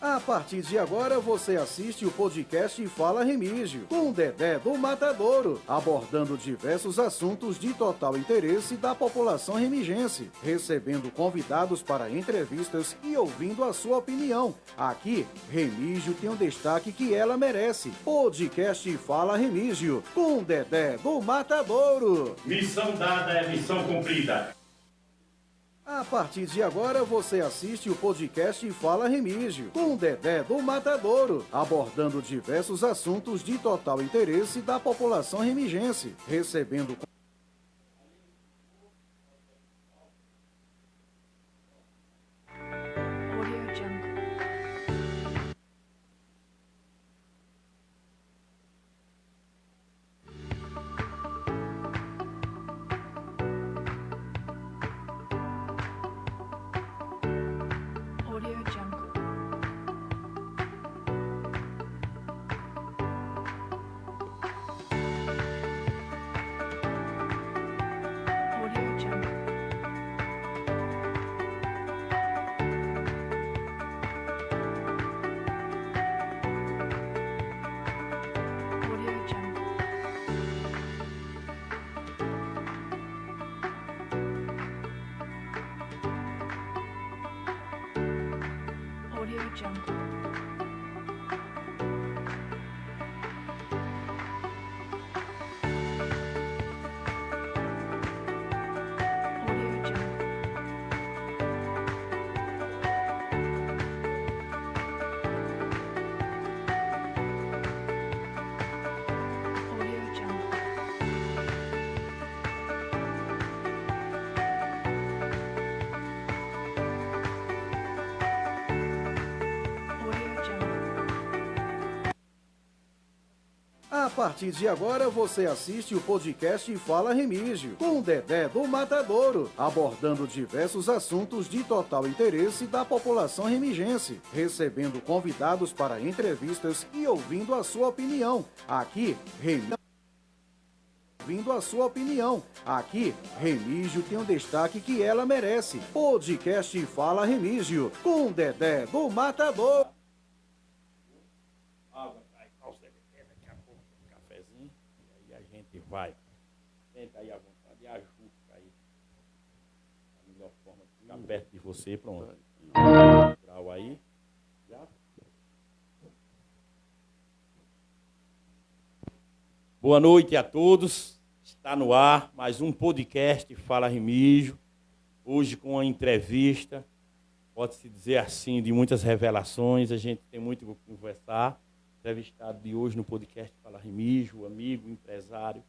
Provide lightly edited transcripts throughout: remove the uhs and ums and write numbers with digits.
A partir de agora você assiste o podcast Fala Remígio, com Dedé do Matadouro, abordando diversos assuntos de total interesse da população remigense, recebendo convidados para entrevistas e ouvindo a sua opinião. Aqui, Remígio tem um destaque que ela merece. Podcast Fala Remígio, com Dedé do Matadouro. Missão dada é missão cumprida. A partir de agora você assiste o podcast Fala Remígio, com Dedé do Matadouro, abordando diversos assuntos de total interesse da população remigense, recebendo A partir de agora você assiste o podcast Fala Remígio, com Dedé do Matadouro, abordando diversos assuntos de total interesse da população remigense, recebendo convidados para entrevistas e ouvindo a sua opinião. Aqui, Remígio tem um destaque que ela merece. Podcast Fala Remígio, com Dedé do Matador. Vai, senta aí à vontade e ajusta aí a melhor forma de ficar perto de você, pronto. Grau aí, já. Boa noite a todos, está no ar mais um podcast Fala Remígio. hoje com uma entrevista, pode-se dizer assim, de muitas revelações. A gente tem muito o que conversar. Entrevistado de hoje no podcast Fala Remígio, amigo, empresário,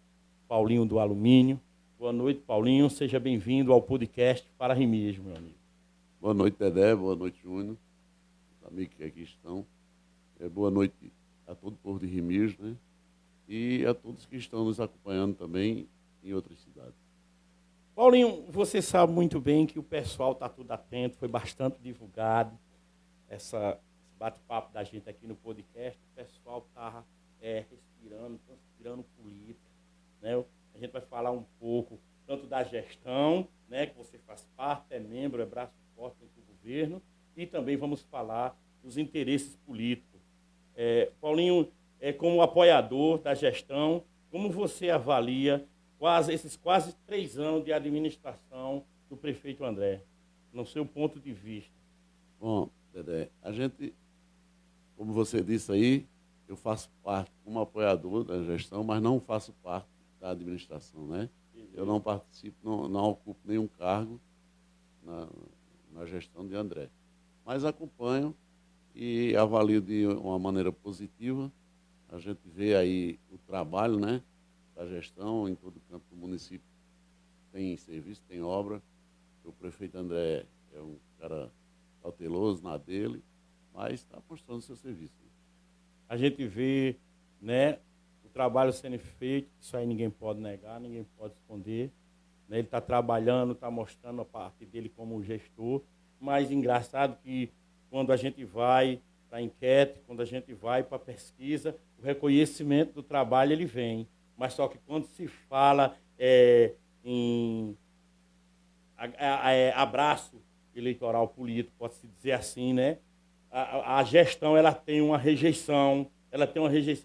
Paulinho do Alumínio. Boa noite, Paulinho. Seja bem-vindo ao podcast Fala Remígio, meu amigo. Boa noite, Dedé. Boa noite, Júnior. Os amigos que aqui estão. Boa noite a todo o povo de Remígio, né? E a todos que estão nos acompanhando também em outras cidades. Paulinho, você sabe muito bem que o pessoal está tudo atento, foi bastante divulgado esse bate-papo da gente aqui no podcast. O pessoal está transpirando política, né? A gente vai falar um pouco tanto da gestão, né, que você faz parte, é membro, é braço forte do governo, e também vamos falar dos interesses políticos. Paulinho, como apoiador da gestão, como você avalia esses quase 3 anos de administração do prefeito André, no seu ponto de vista? Bom, Dedé, a gente, como você disse aí, eu faço parte como apoiador da gestão, mas não faço parte da administração, né? Eu não participo, não ocupo nenhum cargo na gestão de André. Mas acompanho e avalio de uma maneira positiva. A gente vê aí o trabalho, né, da gestão em todo o campo do município. Tem serviço, tem obra. O prefeito André é um cara cauteloso na dele, mas está mostrando seu serviço. A gente vê, né, o trabalho sendo feito, isso aí ninguém pode negar, ninguém pode esconder. Né? Ele está trabalhando, está mostrando a parte dele como gestor, mas engraçado que quando a gente vai para a enquete, quando a gente vai para a pesquisa, o reconhecimento do trabalho ele vem. Mas só que quando se fala em abraço eleitoral político, pode-se dizer assim, né? A gestão ela tem uma rejeição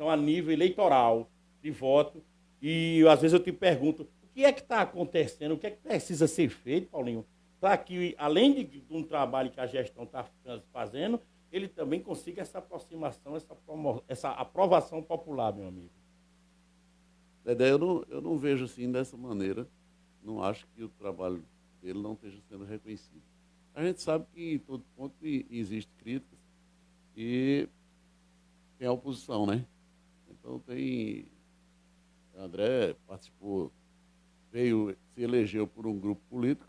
a nível eleitoral de voto. E às vezes eu te pergunto, o que é que está acontecendo, o que é que precisa ser feito, Paulinho, para que, além de um trabalho que a gestão está fazendo, ele também consiga essa aproximação, essa aprovação popular, meu amigo? Dedé, eu não vejo assim dessa maneira. Não acho que o trabalho dele não esteja sendo reconhecido. A gente sabe que em todo ponto existe críticas e tem a oposição, né? Então André participou, se elegeu por um grupo político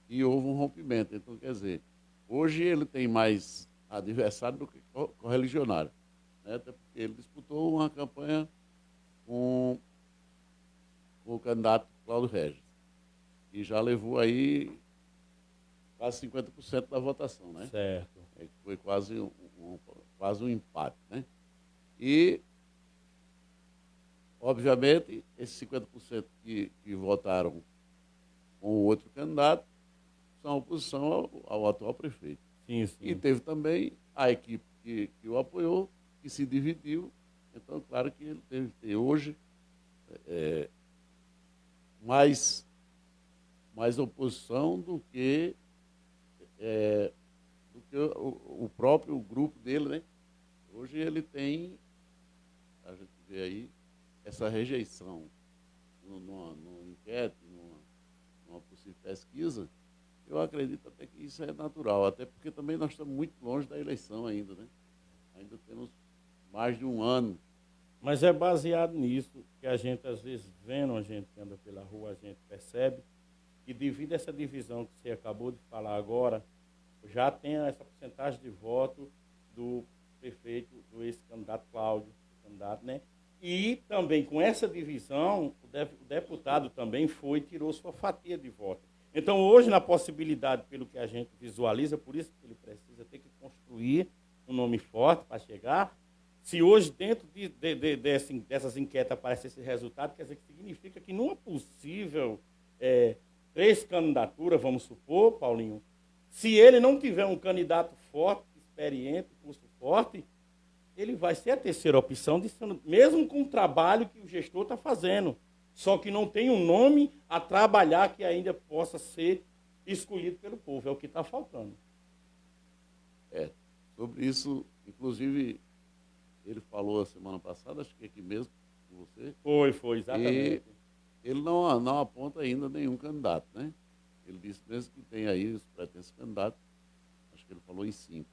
e houve um rompimento. Então, quer dizer, hoje ele tem mais adversário do que correligionário, né? Até porque ele disputou uma campanha com o candidato Cláudio Regis e já levou aí quase 50% da votação, né? Certo. Foi quase um empate, né? E, obviamente, esses 50% que votaram com o outro candidato são oposição ao atual prefeito. Sim, sim. E teve também a equipe que o apoiou, que se dividiu. Então, claro que ele deve ter hoje mais oposição do que o próprio grupo dele, né? Hoje ele tem, a gente vê aí, essa rejeição numa enquete, numa possível pesquisa. Eu acredito até que isso é natural, até porque também nós estamos muito longe da eleição ainda, né? Ainda temos mais de um ano. Mas é baseado nisso que a gente, às vezes, vendo a gente que anda pela rua, a gente percebe que devido a essa divisão que você acabou de falar agora, já tem essa porcentagem de voto do prefeito, do ex-candidato Cláudio, candidato, né? E também com essa divisão, o deputado também tirou sua fatia de voto. Então, hoje, na possibilidade, pelo que a gente visualiza, por isso que ele precisa ter que construir um nome forte para chegar. Se hoje, dentro dessas enquetes, aparece esse resultado, quer dizer que significa que numa possível 3 candidaturas, vamos supor, Paulinho, se ele não tiver um candidato forte, experiente, curso forte, ele vai ser a terceira opção, mesmo com o trabalho que o gestor está fazendo. Só que não tem um nome a trabalhar que ainda possa ser escolhido pelo povo. É o que está faltando. Sobre isso, inclusive, ele falou a semana passada, acho que aqui mesmo com você. Foi, exatamente. E ele não aponta ainda nenhum candidato, né? Ele disse mesmo que tem aí os pretensos candidatos, acho que ele falou em 5.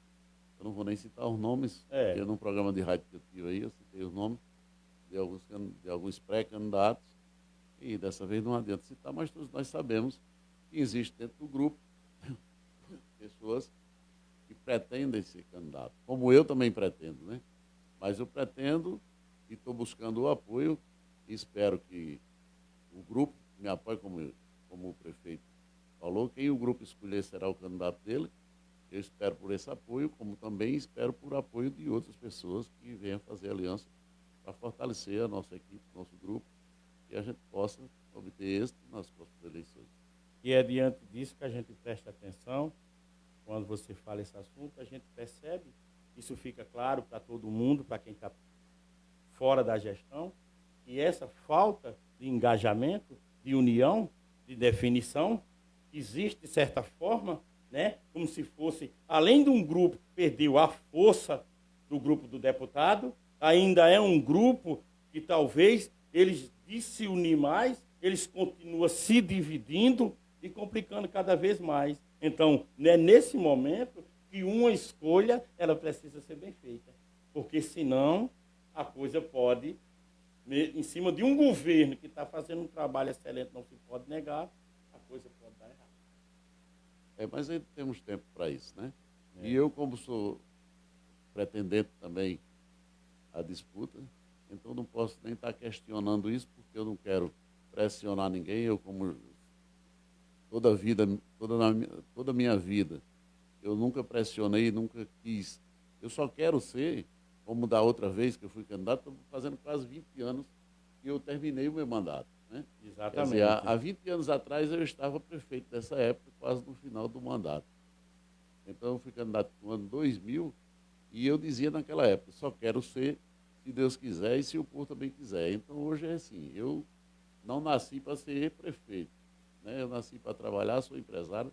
Eu não vou nem citar os nomes, porque num programa de rádio que eu tive aí, eu citei os nomes de alguns pré-candidatos, e dessa vez não adianta citar, mas todos nós sabemos que existe dentro do grupo pessoas que pretendem ser candidatos, como eu também pretendo, né? Mas eu pretendo e estou buscando o apoio e espero que o grupo me apoie, como o prefeito falou, quem o grupo escolher será o candidato dele. Eu espero por esse apoio, como também espero por apoio de outras pessoas que venham fazer aliança para fortalecer a nossa equipe, nosso grupo, e a gente possa obter êxito nas próximas eleições. E é diante disso que a gente presta atenção, quando você fala esse assunto, a gente percebe, isso fica claro para todo mundo, para quem está fora da gestão, e essa falta de engajamento, de união, de definição, existe de certa forma, né, como se fosse, além de um grupo que perdeu a força do grupo do deputado, ainda é um grupo que talvez eles de se unir mais, eles continuam se dividindo e complicando cada vez mais. Então, é nesse momento que uma escolha ela precisa ser bem feita, porque senão a coisa pode, em cima de um governo que está fazendo um trabalho excelente, não se pode negar, a coisa pode dar errado. Mas ainda temos tempo para isso, né? E eu, como sou pretendente também à disputa, então não posso nem estar questionando isso, porque eu não quero pressionar ninguém. Eu, como toda a minha vida, eu nunca pressionei, nunca quis. Eu só quero ser, como da outra vez que eu fui candidato, estou fazendo quase 20 anos que eu terminei o meu mandato. Né? Exatamente. Quer dizer, há 20 anos atrás eu estava prefeito dessa época, quase no final do mandato. Então eu fui candidato no ano 2000 e eu dizia naquela época, só quero ser, se Deus quiser e se o povo também quiser. Então hoje é assim, eu não nasci para ser prefeito, né? Eu nasci para trabalhar, sou empresário,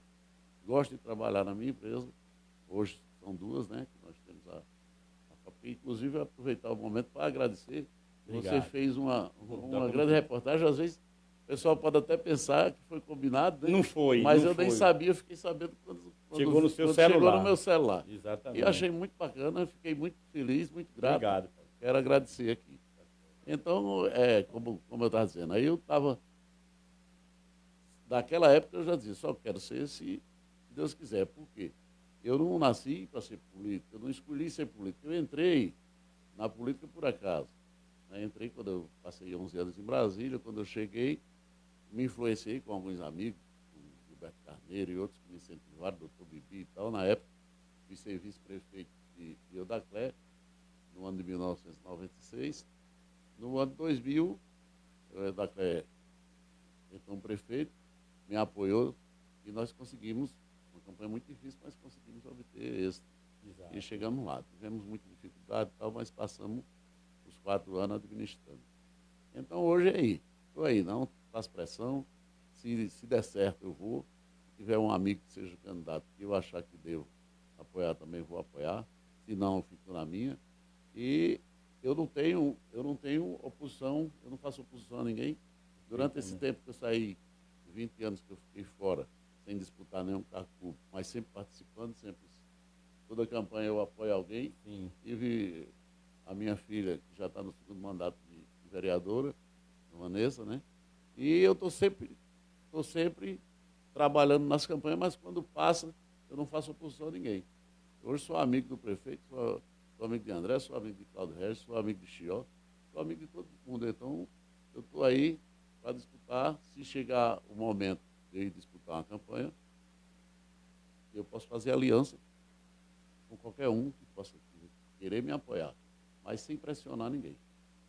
gosto de trabalhar na minha empresa. Hoje são duas, né? Que nós temos inclusive aproveitar o momento para agradecer. Obrigado. Você fez uma grande reportagem, às vezes o pessoal pode até pensar que foi combinado, né? Não foi. Mas não eu foi. nem sabia, eu fiquei sabendo quando chegou no seu quando celular. Chegou no meu celular. Exatamente. E achei muito bacana, fiquei muito feliz, muito grato. Obrigado. Quero agradecer aqui. Então, como eu estava dizendo, aí eu estava. Daquela época eu já dizia, só quero ser se Deus quiser. Por quê? Eu não nasci para ser político, eu não escolhi ser político. Eu entrei na política por acaso. Né? Entrei quando eu passei 11 anos em Brasília. Quando eu cheguei, me influenciei com alguns amigos, o Gilberto Carneiro e outros que me incentivaram, doutor Bibi e tal. Na época, fui ser vice-prefeito de Eudaclé, no ano de 1996. No ano de 2000, o Eudaclé, então o prefeito, me apoiou e nós conseguimos, uma campanha muito difícil, mas conseguimos obter êxito. Exato. E chegamos lá. Tivemos muita dificuldade e tal, mas passamos os 4 anos administrando. Então hoje é aí. Estou aí, não faço pressão. Se der certo, eu vou. Se tiver um amigo que seja candidato que eu achar que devo apoiar, também vou apoiar. Se não, eu fico na minha. E eu não tenho oposição, eu não faço oposição a ninguém. Durante esse tempo que eu saí, 20 anos que eu fiquei fora, sem disputar nenhum cargo público, mas sempre participando, toda campanha eu apoio alguém. Sim. Tive a minha filha, que já está no segundo mandato de vereadora, a Vanessa, né? E eu estou sempre trabalhando nas campanhas, mas quando passa, eu não faço oposição a ninguém. Hoje sou amigo do prefeito, sou amigo de André, sou amigo de Cláudio Regis, sou amigo de Chió, sou amigo de todo mundo. Então, eu estou aí para disputar. Se chegar o momento de eu ir disputar uma campanha, eu posso fazer aliança com qualquer um que possa querer me apoiar, mas sem pressionar ninguém.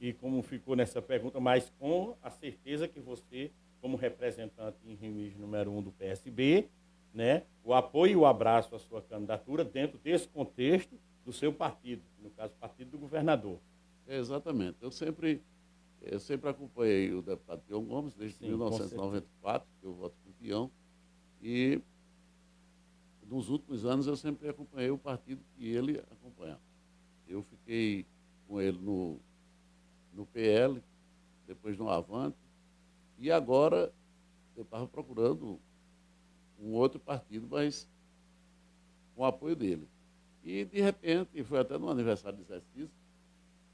E como ficou nessa pergunta, mas com a certeza que você, como representante em Remígio número 1 do PSB, né, o apoio e o abraço à sua candidatura dentro desse contexto do seu partido, no caso, o partido do governador. Exatamente. Eu sempre acompanhei o deputado Tião Gomes, desde 1994, que eu voto com Tião, e nos últimos anos eu sempre acompanhei o partido que ele acompanhava. Eu fiquei com ele no PL, depois no Avante, e agora eu estava procurando um outro partido, mas com o apoio dele. E, de repente, foi até no aniversário de exercício,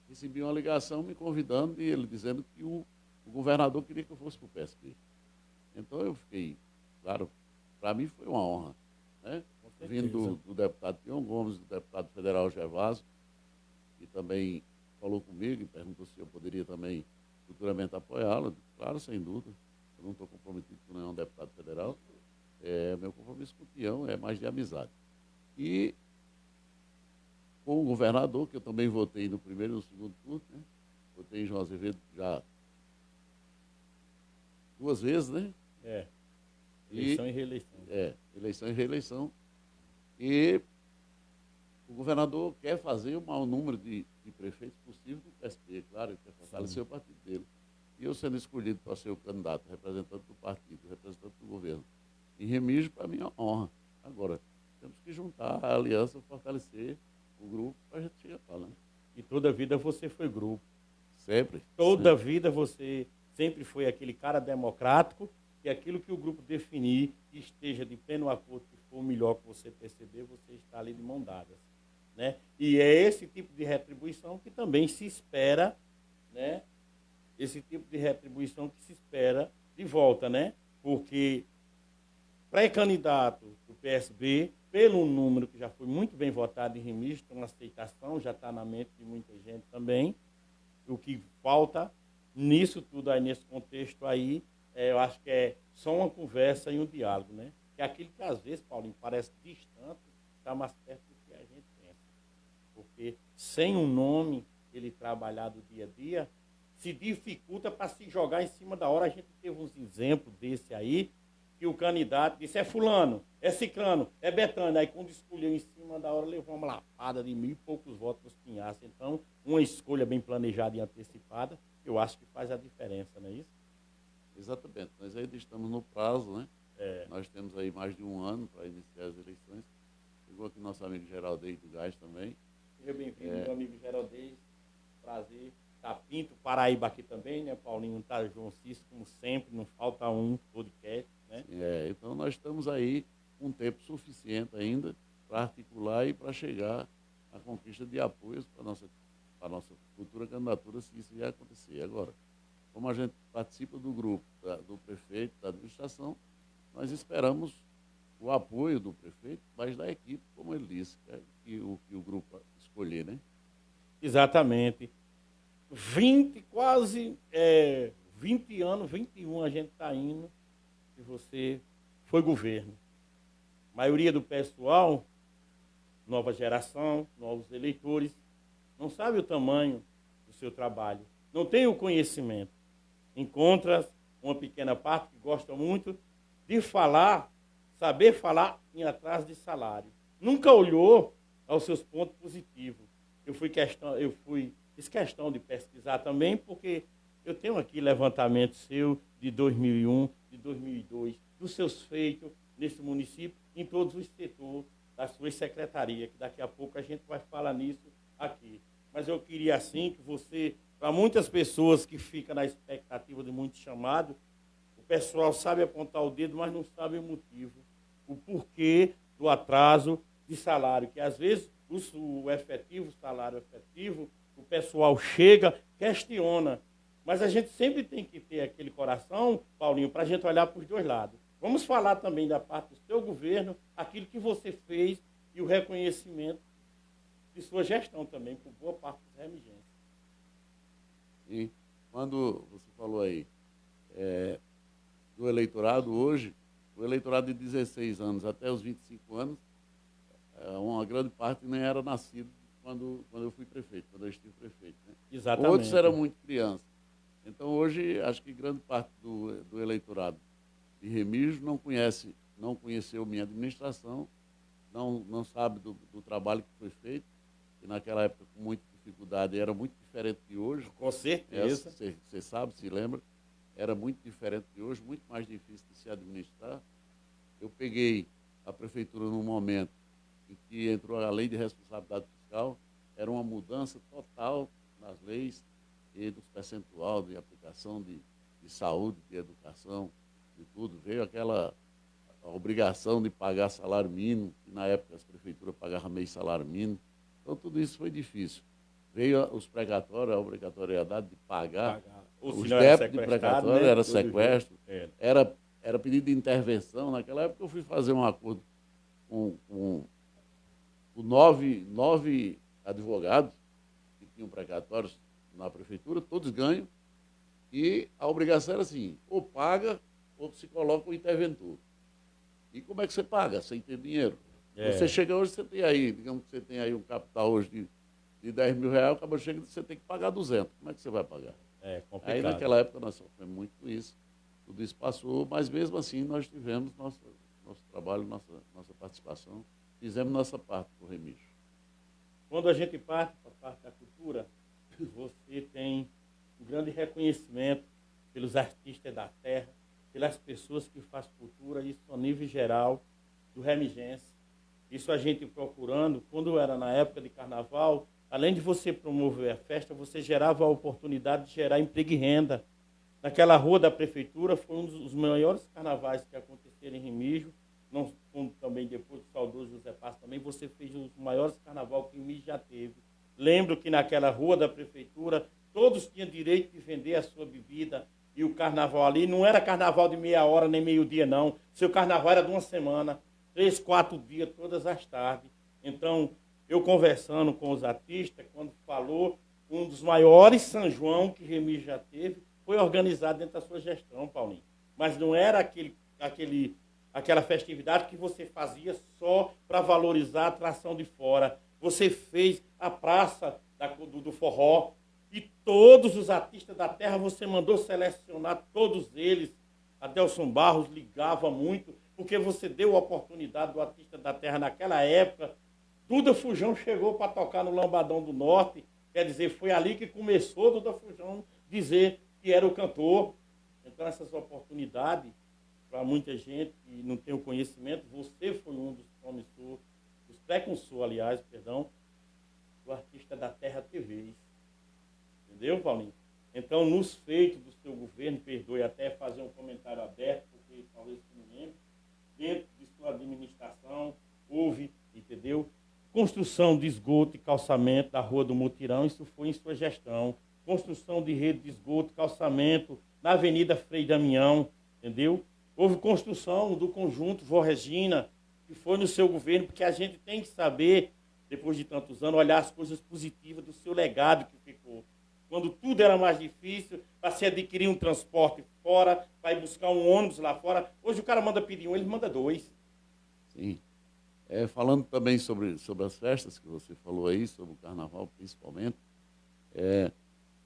recebi uma ligação me convidando e ele dizendo que o governador queria que eu fosse para o PSB. Então eu fiquei, claro, para mim foi uma honra, né? Vindo do deputado Tião Gomes, do deputado federal Gervásio, que também falou comigo e perguntou se eu poderia também futuramente apoiá-lo. Claro, sem dúvida, eu não estou comprometido com nenhum deputado federal. Meu compromisso com o Tião é mais de amizade. E com o governador, que eu também votei no primeiro e no segundo turno, né? Votei em João Azevedo já 2 vezes, né? Eleição e reeleição. Eleição e reeleição. E o governador quer fazer o maior número de prefeitos possível do PSB, claro, ele quer fortalecer o partido dele. E eu sendo escolhido para ser o candidato, representante do partido, representante do governo, em Remígio, para mim é uma honra. Agora, temos que juntar a aliança, fortalecer o grupo para a gente chegar lá, né? E toda a vida você foi grupo. Sempre. Toda a vida você sempre foi aquele cara democrático e aquilo que o grupo definir, que esteja de pleno acordo, que for o melhor que você perceber, você está ali de mão dadas, né? E é esse tipo de retribuição que também se espera, né? Esse tipo de retribuição que se espera de volta, né? Porque pré-candidato do PSB, pelo número que já foi muito bem votado em Remígio, tem uma aceitação, já está na mente de muita gente também. O que falta nisso tudo aí, nesse contexto aí, eu acho que é só uma conversa e um diálogo, né? Que é aquilo que às vezes, Paulinho, parece distante, está mais perto do que a gente pensa. Porque sem um nome, ele trabalhar do dia a dia, se dificulta para se jogar em cima da hora. A gente teve uns exemplos desse aí, que o candidato disse, é fulano, é ciclano, é Betânia. Aí quando escolheu em cima da hora, levou uma lapada de 1.000 e poucos votos nos pinhaços. Então, uma escolha bem planejada e antecipada, eu acho que faz a diferença, não é isso? Exatamente. Nós ainda estamos no prazo, né? Nós temos aí mais de 1 ano para iniciar as eleições. Chegou aqui nosso amigo Geraldez do Gás também. Seja bem-vindo, meu amigo Geraldez. Prazer. Tá Pinto, Paraíba aqui também, né? Paulinho, tá João Cícero, como sempre, não falta um podcast, né? Então nós estamos aí com tempo suficiente ainda para articular e para chegar à conquista de apoios para a nossa futura candidatura, se isso vier acontecer. Agora, como a gente participa do grupo, do prefeito, da administração, nós esperamos o apoio do prefeito, mas da equipe, como ele disse, que o grupo escolher, né? Exatamente. 20 anos, 21 a gente está indo, e você foi governo. A maioria do pessoal, nova geração, novos eleitores, não sabe o tamanho do seu trabalho, não tem o conhecimento. Encontra uma pequena parte que gosta muito de falar, saber falar em atraso de salário. Nunca olhou aos seus pontos positivos. Eu fiz questão de pesquisar também, porque eu tenho aqui levantamento seu de 2001, de 2002, dos seus feitos nesse município, em todos os setores das suas secretarias, que daqui a pouco a gente vai falar nisso aqui. Mas eu queria, assim, que você, para muitas pessoas que ficam na expectativa de muitos chamados, o pessoal sabe apontar o dedo, mas não sabe o motivo, o porquê do atraso de salário, que às vezes o salário efetivo, o pessoal chega, questiona. Mas a gente sempre tem que ter aquele coração, Paulinho, para a gente olhar para os dois lados. Vamos falar também da parte do seu governo, aquilo que você fez e o reconhecimento de sua gestão também, por boa parte dos remigenses. E quando você falou aí do eleitorado hoje, o eleitorado de 16 anos até os 25 anos, uma grande parte nem era nascido quando eu fui prefeito, quando eu estive prefeito, né? Exatamente. Outros eram muito crianças. Então, hoje, acho que grande parte do eleitorado de Remígio não conheceu minha administração, não sabe do trabalho que foi feito, que naquela época, com muita dificuldade, era muito diferente de hoje. Com certeza. Você sabe, se lembra, era muito diferente de hoje, muito mais difícil de se administrar. Eu peguei a prefeitura num momento em que entrou a lei de responsabilidade fiscal, era uma mudança total nas leis e dos percentual de aplicação de saúde, de educação, de tudo. Veio obrigação de pagar salário mínimo, que na época as prefeituras pagavam meio salário mínimo. Então, tudo isso foi difícil. Veio os precatórios, a obrigatoriedade de pagar. Os débitos de precatório, né? Era sequestro, era pedido de intervenção. Naquela época eu fui fazer um acordo com 9 advogados que tinham precatórios na prefeitura, todos ganham, e a obrigação era assim, ou paga ou se coloca o interventor. E como é que você paga? Sem ter dinheiro. Você chega hoje, você tem aí, digamos que você tem aí um capital hoje de 10 mil reais, acaba chegando, você tem que pagar 200. Como é que você vai pagar? É complicado. Aí naquela época nós sofremos muito isso, tudo isso passou, mas mesmo assim nós tivemos nosso trabalho, nossa participação, fizemos nossa parte com o Remígio. Quando a gente parte para a parte da cultura, você tem um grande reconhecimento pelos artistas da terra, pelas pessoas que fazem cultura, isso a nível geral do remigense. Isso a gente procurando, quando era na época de carnaval, além de você promover a festa, você gerava a oportunidade de gerar emprego e renda. Naquela rua da prefeitura foi um dos maiores carnavais que aconteceram em Remígio, não, como também depois do saudoso José Passo, também você fez os maiores carnaval que Remígio já teve. Lembro que naquela rua da prefeitura, todos tinham direito de vender a sua bebida, e o carnaval ali não era carnaval de meia hora nem meio-dia, não. Seu carnaval era de uma semana, 3, 4 dias, todas as tardes. Então, eu conversando com os artistas, quando falou, um dos maiores São João que Remígio já teve, foi organizado dentro da sua gestão, Paulinho. Mas não era aquela festividade que você fazia só para valorizar a atração de fora. Você fez a praça do forró, e todos os artistas da terra você mandou selecionar, todos eles. Adelson Barros ligava muito, porque você deu a oportunidade do artista da terra naquela época. Duda Fujão chegou para tocar no Lambadão do Norte, quer dizer, foi ali que começou Duda Fujão dizer que era o cantor. Então, essas oportunidades, para muita gente que não tem o conhecimento, você foi um dos promissores, dos precursores, aliás, perdão, do Artista da Terra TV. Entendeu, Paulinho? Então, nos feitos do seu governo, perdoe até fazer um comentário aberto, porque talvez você não lembre, dentro de sua administração, houve, entendeu? Construção de esgoto e calçamento da Rua do Mutirão, isso foi em sua gestão. Construção de rede de esgoto e calçamento na Avenida Frei Damião, entendeu? Houve construção do conjunto Vó Regina, que foi no seu governo, porque a gente tem que saber, depois de tantos anos, olhar as coisas positivas do seu legado que ficou. Quando tudo era mais difícil, para se adquirir um transporte fora, para ir buscar um ônibus lá fora. Hoje o cara manda pedir um, ele manda 2. Sim. Falando também sobre as festas que você falou aí, sobre o carnaval principalmente,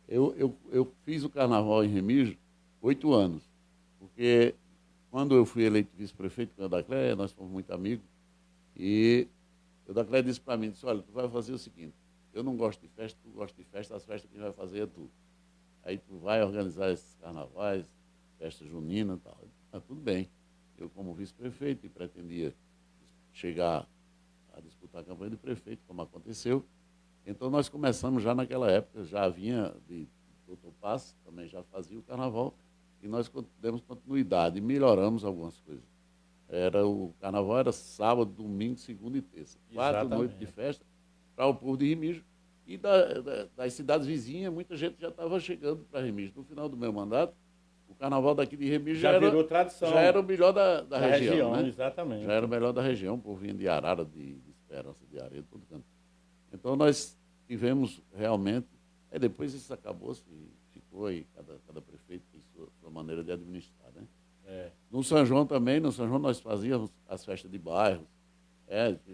eu fiz o carnaval em Remígio 8 anos, porque quando eu fui eleito vice-prefeito com o Eudaclé, nós fomos muito amigos, e o Eudaclé disse para mim, disse, olha, tu vai fazer o seguinte, eu não gosto de festa, tu gosta de festa, as festas que vai fazer é tu. Aí tu vai organizar esses carnavais, festa junina e tal. Mas tudo bem. Eu, como vice-prefeito, e pretendia chegar a disputar a campanha de prefeito, como aconteceu. Então, nós começamos já naquela época, já vinha de Doutor Passo, também já fazia o carnaval, e nós demos continuidade e melhoramos algumas coisas. O carnaval era sábado, domingo, segunda e terça. 4 noites de festa para o povo de Remígio. E das cidades vizinhas, muita gente já estava chegando para Remígio. No final do meu mandato, o carnaval daqui de Remígio já virou tradição. Já era o melhor da região, né? Exatamente. Já era o melhor da região, o povo vinha de Arara, de Esperança, de Areia, de todo canto. Então, nós tivemos realmente... depois isso acabou-se e ficou aí, cada prefeito tem sua maneira de administrar, né? No São João também, no São João nós fazíamos as festas de bairros.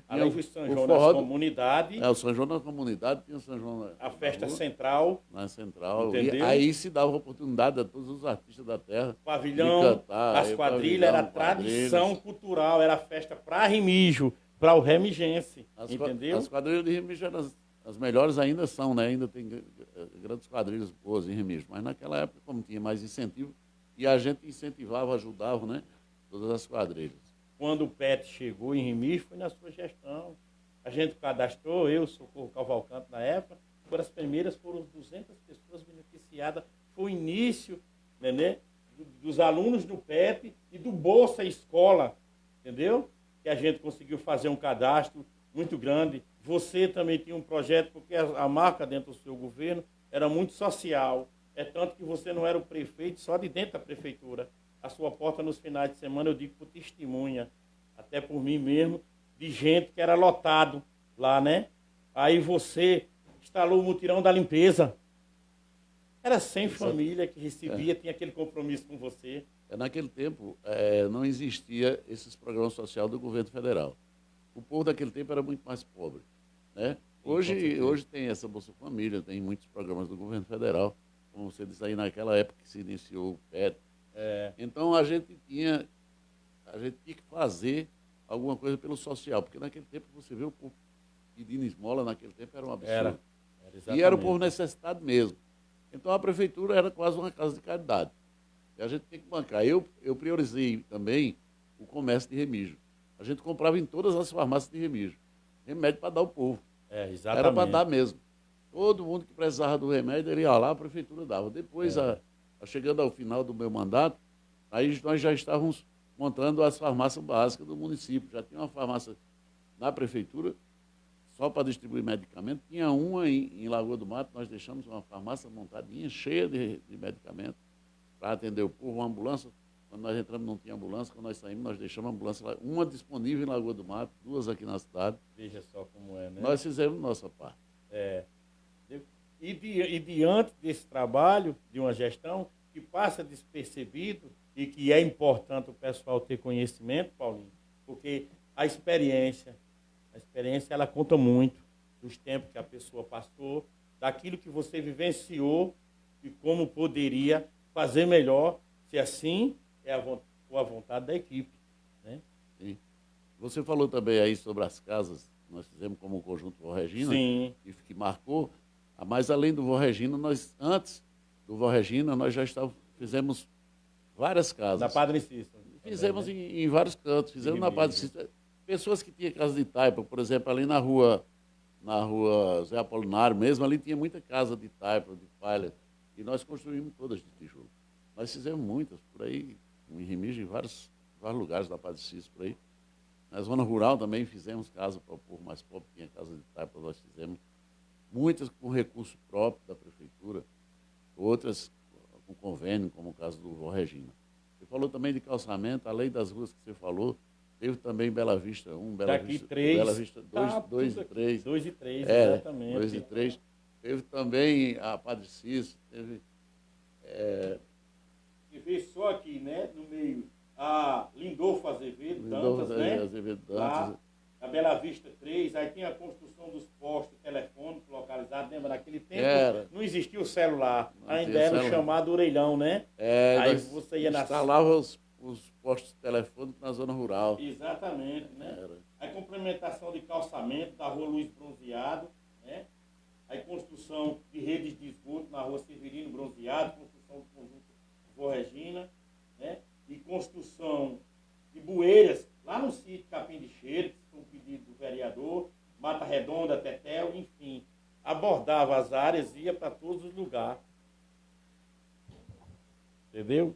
Além do São João nas comunidades. O São João na comunidade, tinha o São João a festa rua, central. Na central. Entendeu? E aí se dava oportunidade a todos os artistas da terra. Pavilhão, de cantar, as quadrilhas, era tradição cultural, era festa para Remígio, para o remigense. Entendeu? As quadrilhas de Remígio eram as melhores, ainda são, né? Ainda tem grandes quadrilhas boas em Remígio. Mas naquela época, como tinha mais incentivo, e a gente incentivava, ajudava, né? Todas as quadrilhas. Quando o PET chegou em Remígio, foi na sua gestão. A gente cadastrou, eu, Socorro Cavalcante, na época, as primeiras foram 200 pessoas beneficiadas. Foi o início, né, dos alunos do PET e do Bolsa Escola, entendeu? Que a gente conseguiu fazer um cadastro muito grande. Você também tinha um projeto, porque a marca dentro do seu governo era muito social. É tanto que você não era o prefeito só de dentro da prefeitura. A sua porta nos finais de semana, eu digo por testemunha, até por mim mesmo, de gente que era lotado lá, né? Aí você instalou o mutirão da limpeza. Era 100 famílias que recebia, tinha aquele compromisso com você. Naquele tempo, não existia esses programas sociais do governo federal. O povo daquele tempo era muito mais pobre, né? Hoje tem essa Bolsa Família, tem muitos programas do governo federal, como você disse aí, naquela época que se iniciou o PET. Então, a gente tinha que fazer alguma coisa pelo social, porque naquele tempo, você vê o povo pedindo esmola, naquele tempo era um absurdo. E era o povo necessitado mesmo. Então, a prefeitura era quase uma casa de caridade. E a gente tem que bancar. Eu priorizei também o comércio de Remígio. A gente comprava em todas as farmácias de Remígio. Remédio para dar ao povo. Exatamente. Era para dar mesmo. Todo mundo que precisava do remédio, ele ia lá, a prefeitura dava. Depois, chegando ao final do meu mandato, aí nós já estávamos montando as farmácias básicas do município. Já tinha uma farmácia na prefeitura, só para distribuir medicamento. Tinha uma em Lagoa do Mato, nós deixamos uma farmácia montadinha, cheia de medicamentos, para atender o povo, uma ambulância. Quando nós entramos não tinha ambulância, quando nós saímos nós deixamos a ambulância lá, uma disponível em Lagoa do Mato, 2 aqui na cidade. Veja só como é, né? Nós fizemos nossa parte. E diante desse trabalho de uma gestão que passa despercebido e que é importante o pessoal ter conhecimento, Paulinho, porque a experiência ela conta muito dos tempos que a pessoa passou, daquilo que você vivenciou e como poderia fazer melhor, se assim for a vontade da equipe, né? Sim. Você falou também aí sobre as casas, nós fizemos como o Conjunto Vó Regina, que marcou, mas além do Vó Regina, antes do Vó Regina, nós já fizemos várias casas. Na Padre Cícero. Fizemos em vários cantos, fizemos na Padre Cícero. Pessoas que tinham casa de taipa, por exemplo, ali na rua Zé Apolinário mesmo, ali tinha muita casa de taipa, de palha, e nós construímos todas de tijolo. Nós fizemos muitas, por aí, em Remígio, em vários lugares da Padre Cícero, por aí. Na zona rural também fizemos casa para o povo mais pobre, tinha casa de taipa, nós fizemos. Muitas com recurso próprio da prefeitura, outras com convênio, como o caso do Vó Regina. Você falou também de calçamento, além das ruas que você falou, teve também Bela Vista 1, Bela Vista 2 e 3. 2 e 3, exatamente. 2 e 3. Teve também a Padre Cícero, teve... E veio só aqui, né, no meio, a Lindolfo Azevedo Dantas, né? Lá, a Bela Vista 3, aí tem a construção dos postos telefônicos localizados, lembra? Naquele tempo não existia o celular, ainda era o chamado orelhão, né? Aí você ia instalava os postos telefônicos na zona rural. Exatamente, né? A complementação de calçamento da rua Luiz Bronzeado, né? A construção de redes de esgoto na rua Severino Bronzeado, construção do conjunto Vó Regina, né? E construção de bueiras lá no sítio Capim de Cheiro, que foi um pedido do vereador, Mata Redonda, Tetel, enfim. Abordava as áreas, ia para todos os lugares. Entendeu?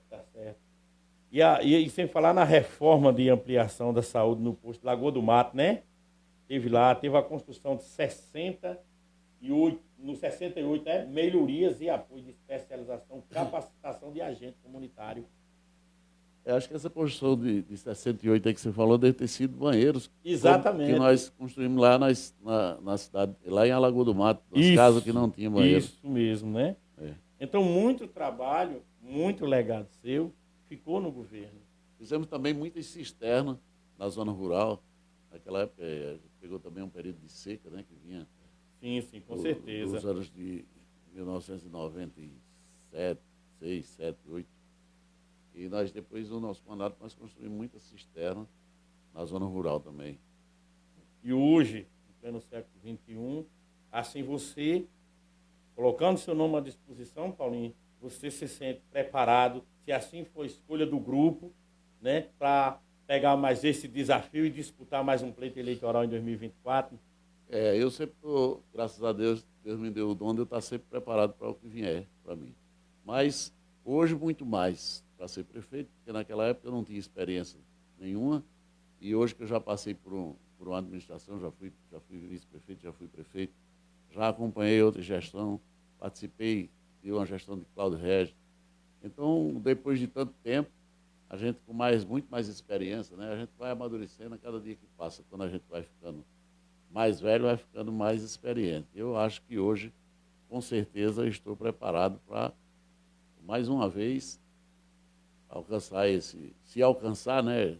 Tá certo. E sem falar na reforma de ampliação da saúde no posto Lagoa do Mato, né? Teve a construção de 68, no 68, né? Melhorias e apoio de especialização, capacitação de agente comunitário. Eu acho que essa construção de 68 aí que você falou deve ter sido banheiros. Exatamente. Que nós construímos lá na cidade, lá em Alagoa do Mato, nas casas que não tinham banheiro. Isso mesmo, né? Então, muito trabalho, muito legado seu, ficou no governo. Fizemos também muitas cisternas na zona rural. Naquela época, a gente pegou também um período de seca, né, que vinha... Sim, com certeza. Nos anos de 1997, 6, 7, 8. E nós, depois do nosso mandato, nós construímos muitas cisternas na zona rural também. E hoje, em pleno século XXI, assim você, colocando seu nome à disposição, Paulinho, você se sente preparado, se assim for a escolha do grupo, né, para pegar mais esse desafio e disputar mais um pleito eleitoral em 2024? Eu sempre estou, graças a Deus, Deus me deu o dom de eu estar sempre preparado para o que vier para mim. Mas hoje, muito mais para ser prefeito, porque naquela época eu não tinha experiência nenhuma. E hoje que eu já passei por uma administração, já fui vice-prefeito, já fui prefeito, já acompanhei outra gestão, participei de uma gestão de Cláudio Regis. Então, depois de tanto tempo, a gente com muito mais experiência, né? A gente vai amadurecendo a cada dia que passa. Quando a gente vai ficando mais velho, vai ficando mais experiente. Eu acho que hoje, com certeza, estou preparado para, mais uma vez, alcançar se alcançar, né,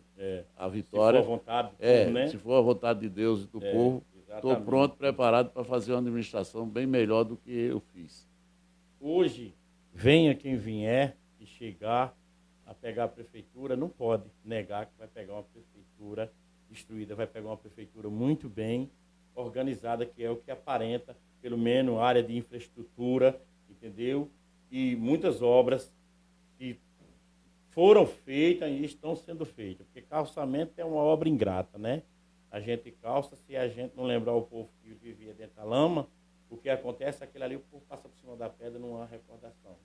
a vitória. Se for a vontade do povo, né? Se for a vontade de Deus e do povo, estou pronto, preparado para fazer uma administração bem melhor do que eu fiz. Hoje, venha quem vier e chegar a pegar a prefeitura, não pode negar que vai pegar uma prefeitura destruída, vai pegar uma prefeitura muito bem organizada, que é o que aparenta, pelo menos área de infraestrutura, entendeu? E muitas obras que foram feitas e estão sendo feitas, porque calçamento é uma obra ingrata, né? A gente calça, se a gente não lembrar o povo que vivia dentro da lama, o que acontece é aquilo ali, o povo passa por cima da pedra, não há recordação.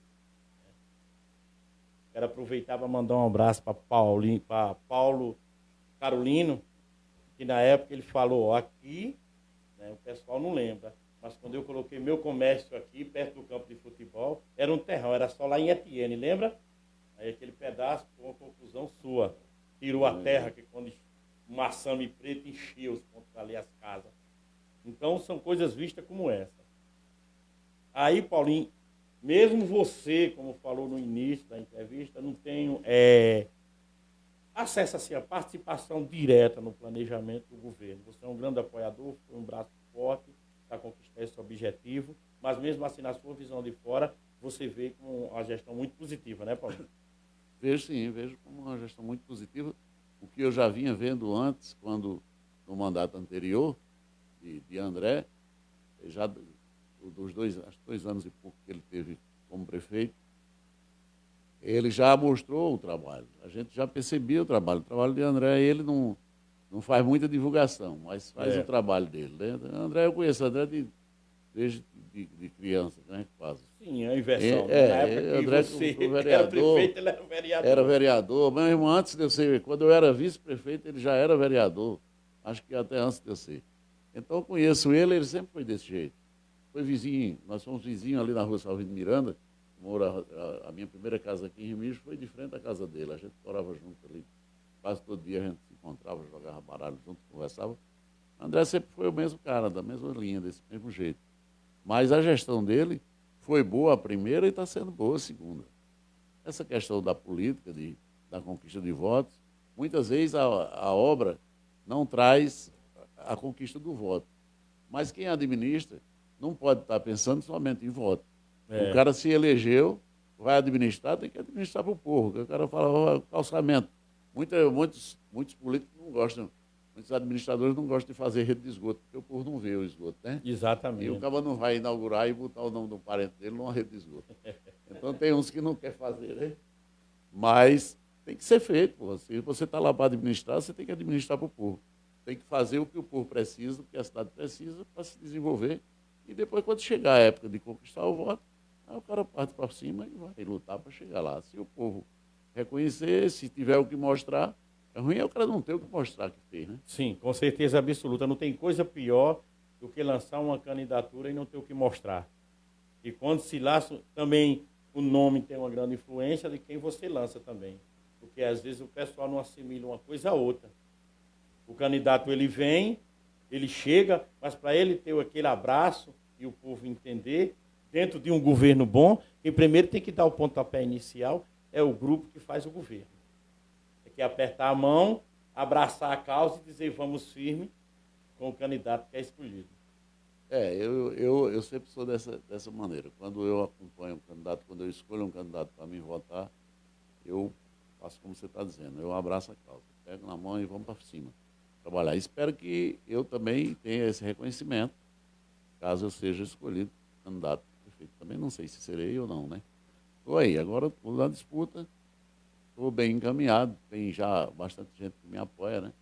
Quero aproveitar para mandar um abraço para Paulo Carolino, que na época ele falou, aqui, né, o pessoal não lembra, mas quando eu coloquei meu comércio aqui, perto do campo de futebol, era um terrão, era só lá em Etienne, lembra? Aí aquele pedaço, foi uma conclusão sua, tirou a terra, que quando o maçame preto enchia os pontos ali, as casas. Então, são coisas vistas como essa. Aí, Paulinho, mesmo você, como falou no início da entrevista, não tem acesso assim, a participação direta no planejamento do governo. Você é um grande apoiador, foi um braço forte para conquistar esse objetivo, mas mesmo assim, na sua visão de fora, você vê com uma gestão muito positiva, né, Paulinho? Vejo sim, vejo como uma gestão muito positiva. O que eu já vinha vendo antes, quando no mandato anterior de André, já dos 2 anos e pouco que ele teve como prefeito, ele já mostrou o trabalho. A gente já percebia o trabalho. O trabalho de André, ele não faz muita divulgação, mas faz o trabalho dele. Né? André, eu conheço André desde de criança, né? Quase. Sim, a inversão. Na época que André, você vereador, era prefeito, ele era vereador. Era vereador. Meu irmão, antes de eu ser, quando eu era vice-prefeito, ele já era vereador. Acho que até antes de eu ser. Então, eu conheço ele sempre foi desse jeito. Foi vizinho, nós fomos vizinhos ali na rua Salvino Miranda. A minha primeira casa aqui em Remígio foi de frente à casa dele. A gente morava junto ali. Quase todo dia a gente se encontrava, jogava baralho junto, conversava. André sempre foi o mesmo cara, da mesma linha, desse mesmo jeito. Mas a gestão dele foi boa a primeira e está sendo boa a segunda. Essa questão da política, da conquista de votos, muitas vezes a obra não traz a conquista do voto. Mas quem administra não pode estar pensando somente em voto. O cara se elegeu, vai administrar, tem que administrar para o povo. O cara fala, calçamento. Muitos políticos não gostam, muitos administradores não gostam de fazer rede de esgoto, porque o povo não vê o esgoto, né? Exatamente. E o cara não vai inaugurar e botar o nome do parente dele numa rede de esgoto. Então tem uns que não querem fazer, né? Mas tem que ser feito, pô. Se você está lá para administrar, você tem que administrar para o povo. Tem que fazer o que o povo precisa, o que a cidade precisa para se desenvolver. E depois, quando chegar a época de conquistar o voto, aí o cara parte para cima e vai lutar para chegar lá. Se o povo reconhecer, se tiver o que mostrar, é ruim o cara não ter o que mostrar que fez, né? Sim, com certeza absoluta. Não tem coisa pior do que lançar uma candidatura e não ter o que mostrar. E quando se lança, também o nome tem uma grande influência de quem você lança também. Porque às vezes o pessoal não assimila uma coisa a outra. O candidato, ele vem, ele chega, mas para ele ter aquele abraço e o povo entender, dentro de um governo bom, quem primeiro tem que dar o pontapé inicial é o grupo que faz o governo. É que apertar a mão, abraçar a causa e dizer vamos firme com o candidato que é escolhido. Eu sempre sou dessa maneira. Quando eu acompanho um candidato, quando eu escolho um candidato para me votar, eu faço como você está dizendo, eu abraço a causa, pego na mão e vamos para cima, trabalhar. Espero que eu também tenha esse reconhecimento, caso eu seja escolhido candidato a prefeito. Também não sei se serei ou não, né? Estou aí, agora estou na disputa, estou bem encaminhado, tem já bastante gente que me apoia, né?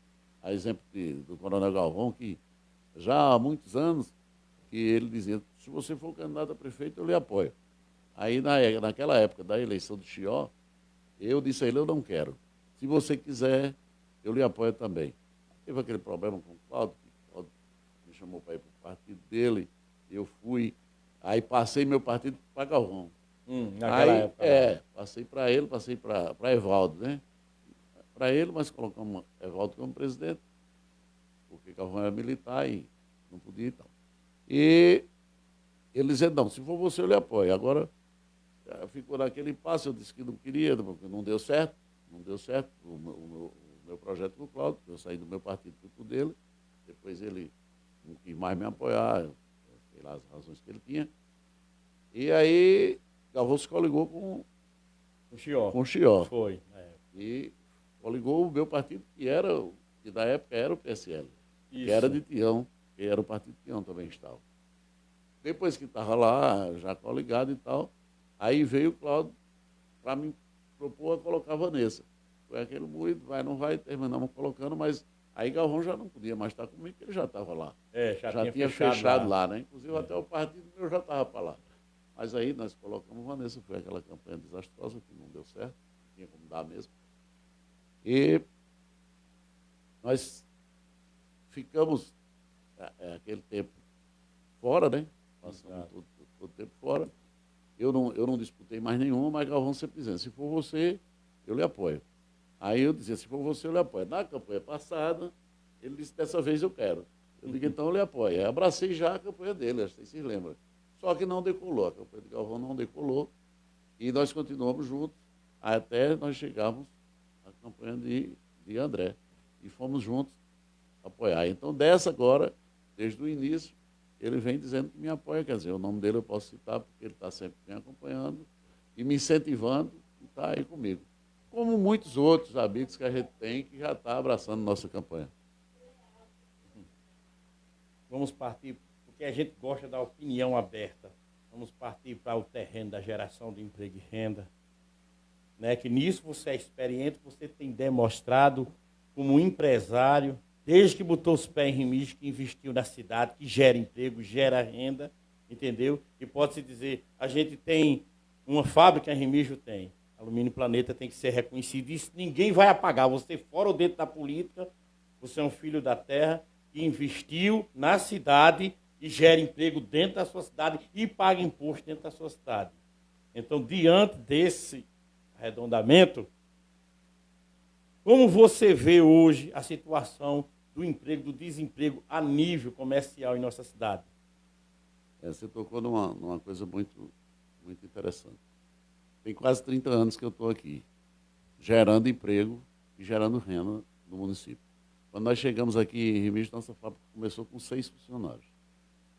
A exemplo do Coronel Galvão, que já há muitos anos, que ele dizia, se você for candidato a prefeito, eu lhe apoio. Aí, naquela época da eleição do Chió, eu disse a ele, eu não quero. Se você quiser, eu lhe apoio também. Teve aquele problema com o Cláudio, que o Cláudio me chamou para ir para o partido dele, eu fui, aí passei meu partido para Galvão. Naquela Aí, época. passei para ele, passei para Evaldo, né? Para ele, mas colocamos Evaldo como presidente, porque Galvão era militar e não podia e tal. E ele dizia, não, se for você, eu lhe apoio. Agora, ficou naquele impasse, eu disse que não queria, porque não deu certo o meu projeto com o Cláudio, eu saí do meu partido, fui pro dele, depois ele não quis mais me apoiar, sei lá as razões que ele tinha. E aí, Galvão se coligou com o Chió. Foi. E coligou o meu partido, que da época era o PSL, Isso. que era de Tião, que era o partido de Tião também estava. Depois que estava lá, já coligado e tal, aí veio o Cláudio para me propor a colocar a Vanessa. Foi aquele moído, vai, não vai, terminamos colocando, mas aí Galvão já não podia mais estar comigo, porque ele já estava lá. Já tinha fechado lá, né? Inclusive até o partido meu já estava para lá. Mas aí nós colocamos Vanessa, foi aquela campanha desastrosa que não deu certo, não tinha como dar mesmo. E nós ficamos aquele tempo fora, né? Passamos todo o tempo fora. Eu não disputei mais nenhuma, mas Galvão sempre dizendo, se for você, eu lhe apoio. Aí eu dizia, se for você, eu lhe apoio. Na campanha passada, ele disse, dessa vez eu quero. Eu digo, então eu lhe apoio. Aí abracei já a campanha dele, acho que vocês se lembram. Só que não decolou, a campanha de Galvão não decolou. E nós continuamos juntos até nós chegarmos à campanha de André. E fomos juntos apoiar. Então, dessa agora, desde o início, ele vem dizendo que me apoia. Quer dizer, o nome dele eu posso citar, porque ele está sempre me acompanhando e me incentivando e está aí comigo. Como muitos outros amigos que a gente tem que já está abraçando nossa campanha. Vamos partir, porque a gente gosta da opinião aberta. Vamos partir para o terreno da geração de emprego e renda. Né? Que nisso você é experiente, você tem demonstrado como empresário, desde que botou os pés em Remígio, que investiu na cidade, que gera emprego, gera renda, entendeu? E pode-se dizer, a gente tem uma fábrica em Remígio, tem. Alumínio Planeta tem que ser reconhecido. Isso ninguém vai apagar. Você fora ou dentro da política, você é um filho da terra que investiu na cidade e gera emprego dentro da sua cidade e paga imposto dentro da sua cidade. Então, diante desse arredondamento, como você vê hoje a situação do emprego, do desemprego a nível comercial em nossa cidade? Você tocou numa coisa muito, muito interessante. Tem quase 30 anos que eu estou aqui, gerando emprego e gerando renda no município. Quando nós chegamos aqui em Remígio, nossa fábrica começou com 6 funcionários.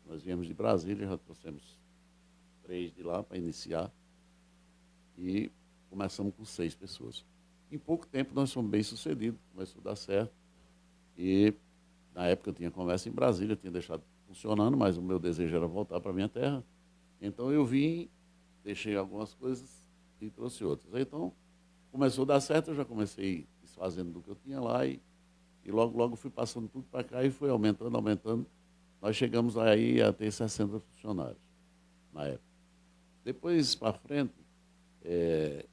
Nós viemos de Brasília, já trouxemos 3 de lá para iniciar e começamos com 6 pessoas. Em pouco tempo nós fomos bem-sucedidos, começou a dar certo. E na época eu tinha comércio em Brasília, tinha deixado funcionando, mas o meu desejo era voltar para a minha terra. Então eu vim, deixei algumas coisas e trouxe outras. Então começou a dar certo, eu já comecei desfazendo do que eu tinha lá e logo fui passando tudo para cá e foi aumentando. Nós chegamos aí a ter 60 funcionários na época. Depois, para frente,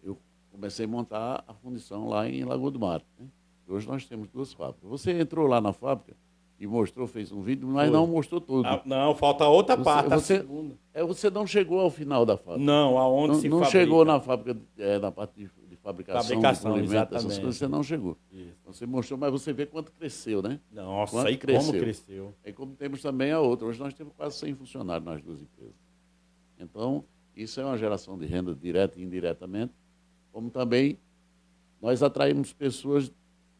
eu comecei a montar a fundição lá em Lagoa do Mar. Né? Hoje nós temos 2 fábricas. Você entrou lá na fábrica e mostrou, fez um vídeo, mas não mostrou tudo. Não, falta outra parte, a segunda. Você não chegou ao final da fábrica. Não, aonde se não fabrica. Chegou na fábrica, na parte de fabricação, de polimento, essas exatamente. coisas, você não chegou. Isso. Você mostrou, mas você vê quanto cresceu, né? Nossa, quanto aí como cresceu. E como temos também a outra. Hoje nós temos quase 100 funcionários nas 2 empresas. Então, isso é uma geração de renda direta e indiretamente, como também nós atraímos pessoas,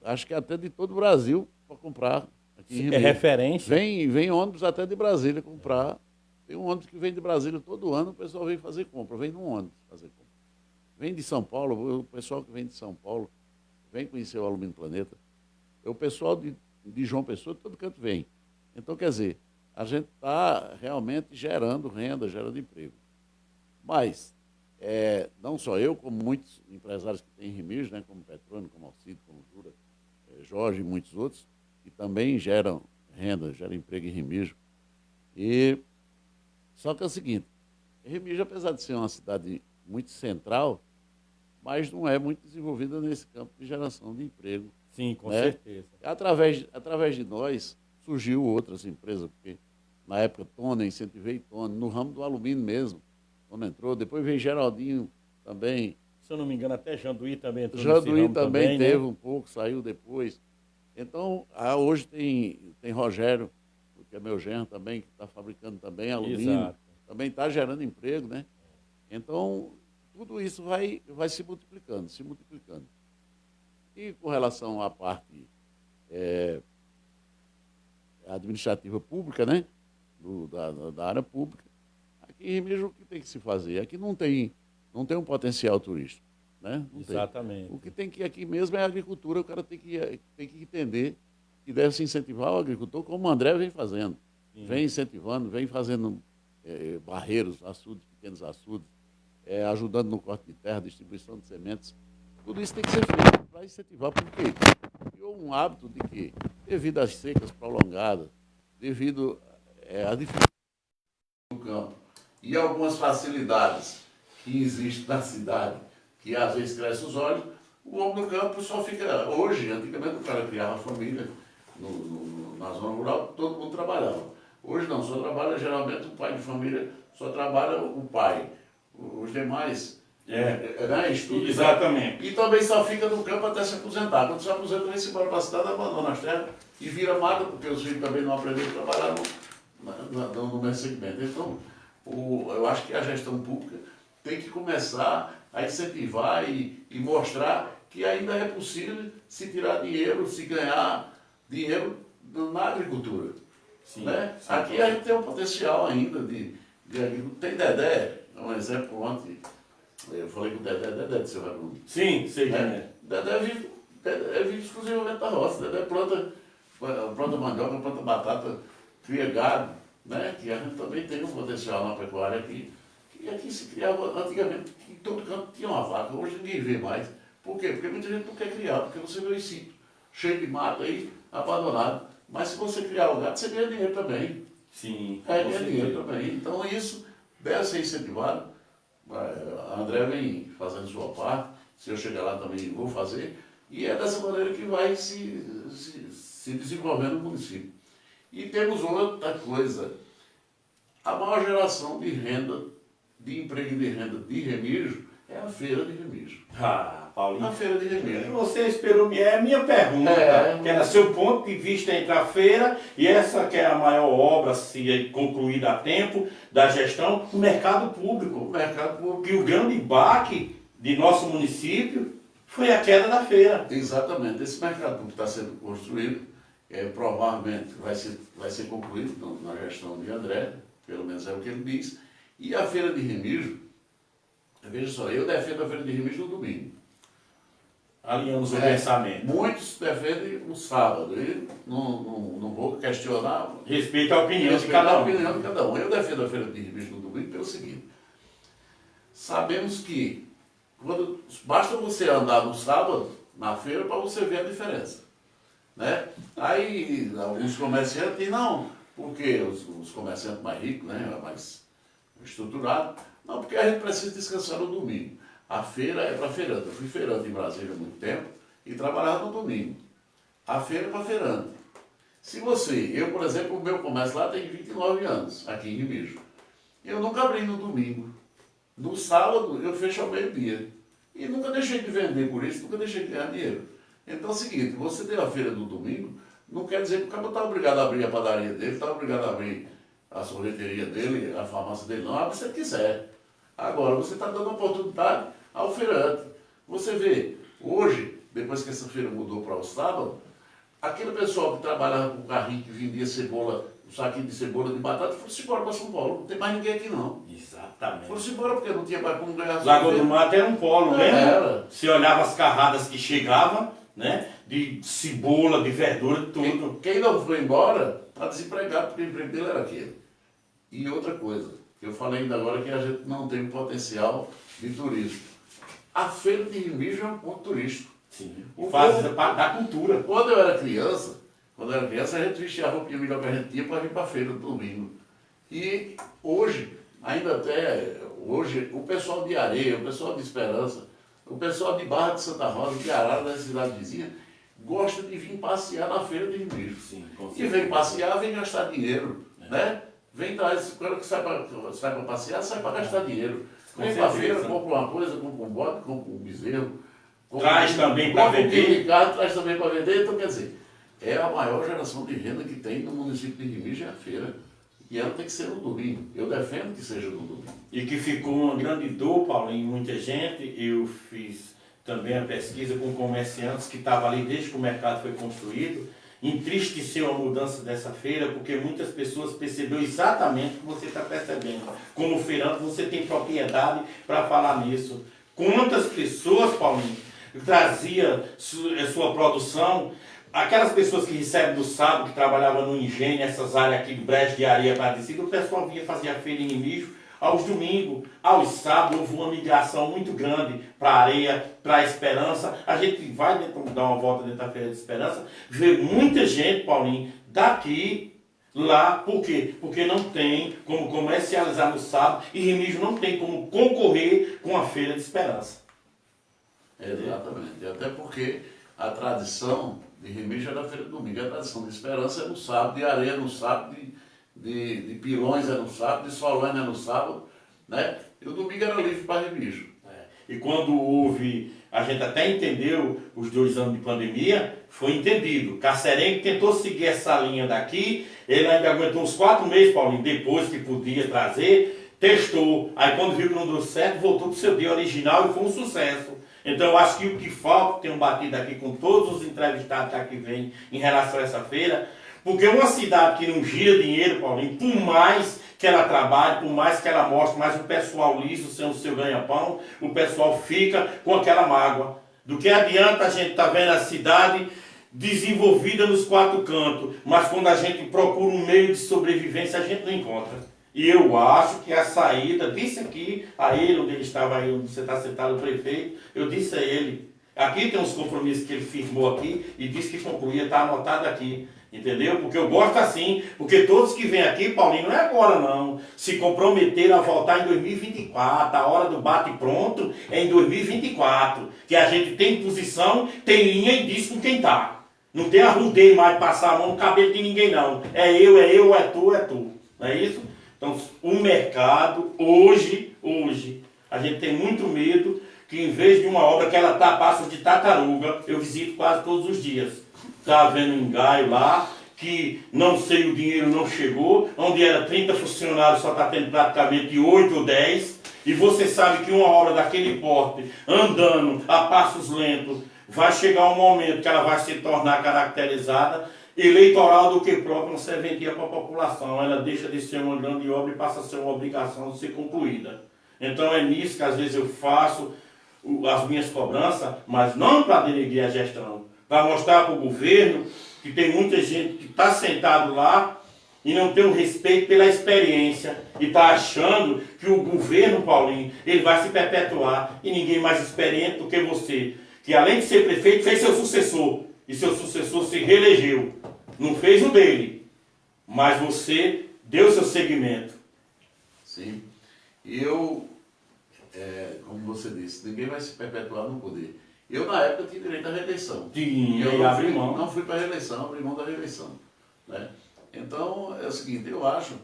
acho que até de todo o Brasil, para comprar aqui em Remígio. É referência. Vem ônibus até de Brasília comprar. Tem um ônibus que vem de Brasília todo ano, o pessoal vem fazer compra, vem num ônibus fazer compra. Vem de São Paulo, o pessoal que vem de São Paulo, vem conhecer o Alumínio Planeta. O pessoal de João Pessoa, de todo canto vem. Então, quer dizer, a gente está realmente gerando renda, gerando emprego. Mas, não só eu, como muitos empresários que têm em Remígio, né, como Petrônio, como Alcido, como Jura, Jorge e muitos outros, que também geram renda, geram emprego em Remígio. Só que é o seguinte, Remígio, apesar de ser uma cidade muito central, mas não é muito desenvolvida nesse campo de geração de emprego Sim, com né? certeza. Através de nós, surgiu outras empresas, porque na época Tona, incentivei Tona, no ramo do alumínio mesmo. Tona entrou, depois veio Geraldinho também. Se eu não me engano, até Janduí também entrou nesse Janduí ramo também teve, né? um pouco, saiu depois. Então, hoje tem Rogério, que é meu genro também, que está fabricando também alumínio. Exato. Também está gerando emprego, né? Então, tudo isso vai se multiplicando, se multiplicando. E com relação à parte administrativa pública, né? Da área pública, aqui em Remígio o que tem que se fazer? Aqui não tem um potencial turístico, né? Não Exatamente. tem. O que tem que ir aqui mesmo é a agricultura, o cara tem que entender que deve se incentivar o agricultor, como o André vem fazendo. Sim. Vem incentivando, vem fazendo barreiros, açudes, pequenos açudes, ajudando no corte de terra, distribuição de sementes. Tudo isso tem que ser feito para incentivar, porque criou um hábito de que, devido às secas prolongadas, devido à dificuldade do campo e algumas facilidades que existem na cidade, que às vezes cresce os olhos, o homem do campo só fica... Hoje, antigamente, o cara criava família na zona rural, todo mundo trabalhava. Hoje não, só trabalha geralmente o pai de família, só trabalha o pai. Os demais... né, estudo. Exatamente. E também só fica no campo até se aposentar. Quando se aposenta, vem-se embora para a cidade, abandona as terras e vira mata, porque os filhos também não aprenderam a trabalhar no mesmo segmento. Então, eu acho que a gestão pública tem que começar a incentivar e mostrar que ainda é possível se tirar dinheiro, se ganhar dinheiro na agricultura. Sim, né? sim, Aqui a gente tem um potencial ainda de agricultura. Tem Dedé, um exemplo ontem. Eu falei com o Dedé de seu Raimundo. Sim, sei quem é. Dedé vive exclusivamente da roça. Dedé planta mandioca, planta batata, cria gado, né? Que a gente também tem um potencial na pecuária aqui. Que aqui se criava antigamente, em todo canto tinha uma vaca, hoje ninguém vê mais. Por quê? Porque muita gente não quer criar, porque você vê os sítios cheios de mato aí, abandonado. Mas se você criar o gado, você ganha dinheiro também. Sim. Ganha dinheiro também. Então isso deve ser incentivado. A André vem fazendo sua parte, se eu chegar lá também vou fazer, e é dessa maneira que vai se desenvolvendo o município. E temos outra coisa, a maior geração de renda, de emprego e de renda de Remígio é a feira de Remígio. Paulinho. A feira de Remígio. Você esperou a minha pergunta, que era seu ponto de vista entre a feira e essa que é a maior obra a ser concluída a tempo da gestão, o mercado público. O mercado público. Que o grande baque de nosso município foi a queda da feira. Exatamente. Esse mercado público está sendo construído, provavelmente vai ser concluído na gestão de André, pelo menos é o que ele diz. E a feira de Remígio, veja só, eu defendo a feira de Remígio no domingo. Alinhamos o pensamento. Muitos defendem o sábado. E não vou questionar. Respeito a opinião de cada um. A opinião de cada um. Eu defendo a feira de Remígio no domingo pelo seguinte. Sabemos que basta você andar no sábado, na feira, para você ver a diferença. Né? Aí alguns comerciantes dizem, não, porque os comerciantes mais ricos, né, mais estruturados, não, porque a gente precisa descansar no domingo. A feira é para feirante. Eu fui feirante em Brasília há muito tempo e trabalhava no domingo. A feira é para feirante. Se eu, por exemplo, o meu comércio lá tem 29 anos, aqui em Remígio. Eu nunca abri no domingo. No sábado eu fecho ao meio-dia. E nunca deixei de vender por isso, nunca deixei de ganhar dinheiro. Então é o seguinte, você ter a feira no domingo, não quer dizer que o cara está obrigado a abrir a padaria dele, está obrigado a abrir a sorveteria dele, a farmácia dele, não, abre se ele quiser. Agora, você está dando oportunidade ao feirante. Você vê, hoje, depois que essa feira mudou para o sábado, aquele pessoal que trabalhava com o carrinho, que vendia cebola, um saquinho de cebola, de batata, foram-se embora para São Paulo. Não tem mais ninguém aqui, não. Exatamente. Foram-se embora porque não tinha mais como ganhar. Lagoa do Mato era um polo, né? Era. Você olhava as carradas que chegavam, né? De cebola, de verdura, tudo. Quem não foi embora está desempregado, porque o emprego dele era aquele. E outra coisa, que eu falei ainda agora, que a gente não tem potencial de turismo. A feira de Remígio é um ponto turístico. Sim. Faz da cultura. Quando eu era criança, a gente vestia a roupinha melhor que a gente tinha para vir para a feira no domingo. E hoje, hoje, o pessoal de Areia, o pessoal de Esperança, o pessoal de Barra de Santa Rosa, de Arara, da cidade vizinha, gosta de vir passear na feira de Remígio. Sim, com E certeza. vem passear, vem gastar dinheiro, né? Vem dar esse cara que sai para passear, sai para gastar dinheiro. Com Vem para a certeza. feira, compra uma coisa, compra um bode, compra um bezerro. Traz também para compra um vender. quilo de carne, traz também para vender. Então, quer dizer, é a maior geração de renda que tem no município de Remígio, é a feira. E ela tem que ser no domingo. Eu defendo que seja no domingo. E que ficou uma grande dor, Paulo, em muita gente. Eu fiz também a pesquisa com comerciantes que estavam ali desde que o mercado foi construído. Entristeceu a mudança dessa feira, porque muitas pessoas perceberam exatamente o que você está percebendo. Como feirante, você tem propriedade para falar nisso. Quantas pessoas, Paulinho, trazia sua produção, aquelas pessoas que recebem do sábado, que trabalhavam no engenho, nessas áreas aqui de Brejo de Areia Parecida, o pessoal vinha fazer a feira em Remígio. Aos domingos, aos sábados, houve uma migração muito grande para a Areia, para a Esperança. A gente vai dar uma volta dentro da Feira de Esperança, vê muita gente, Paulinho, daqui, lá. Por quê? Porque não tem como comercializar no sábado e Remígio não tem como concorrer com a Feira de Esperança. Exatamente. Até porque a tradição de Remígio é da feira de domingo. A tradição de Esperança é no sábado, de Areia no sábado, de Pilões é no sábado, de Solânia é no sábado, né? E o domingo era livre para Remígio. E quando houve, a gente até entendeu os 2 anos de pandemia, foi entendido. Cacerengue tentou seguir essa linha daqui, ele ainda aguentou uns 4 meses, Paulinho, depois que podia trazer, testou. Aí quando viu que não deu certo, voltou para o seu dia original e foi um sucesso. Então eu acho que o que falta, tenho batido aqui com todos os entrevistados que aqui vêm em relação a essa feira, porque uma cidade que não gira dinheiro, Paulinho, por mais que ela trabalhe, por mais que ela mostre, mas o pessoal liso, sem o seu ganha-pão, o pessoal fica com aquela mágoa. Do que adianta a gente estar vendo a cidade desenvolvida nos 4 cantos, mas quando a gente procura um meio de sobrevivência, a gente não encontra. E eu acho que a saída, disse aqui a ele, onde ele estava aí, onde você está sentado, o prefeito, eu disse a ele, aqui tem uns compromissos que ele firmou aqui e disse que concluía, está anotado aqui. Entendeu? Porque eu gosto assim, porque todos que vêm aqui, Paulinho, não é agora não, se comprometeram a voltar em 2024, a hora do bate pronto é em 2024, que a gente tem posição, tem linha e diz com quem tá. Não tem arrudeio mais de passar a mão no cabelo de ninguém não. É eu, é tu, é tu. Não é isso? Então, o mercado, hoje, a gente tem muito medo que em vez de uma obra que ela tá a passo de tartaruga, eu visito quase todos os dias. Está havendo um engaio lá, que não sei, o dinheiro não chegou, onde era 30 funcionários, só está tendo praticamente 8 ou 10, e você sabe que uma obra daquele porte, andando a passos lentos, vai chegar um momento que ela vai se tornar caracterizada eleitoral do que própria uma serventia para a população. Ela deixa de ser uma grande obra e passa a ser uma obrigação de ser concluída. Então é nisso que às vezes eu faço as minhas cobranças, mas não para denegrir a gestão, para mostrar para o governo que tem muita gente que está sentado lá e não tem um respeito pela experiência e está achando que o governo, Paulinho, ele vai se perpetuar e ninguém mais experiente do que você, que além de ser prefeito, fez seu sucessor e seu sucessor se reelegeu. Não fez o dele, mas você deu seu segmento. Sim. E eu, como você disse, ninguém vai se perpetuar no poder. Eu, na época, tinha direito à reeleição. Tinha, eu e não fui para a reeleição, abri mão da reeleição. Né? Então, é o seguinte, eu acho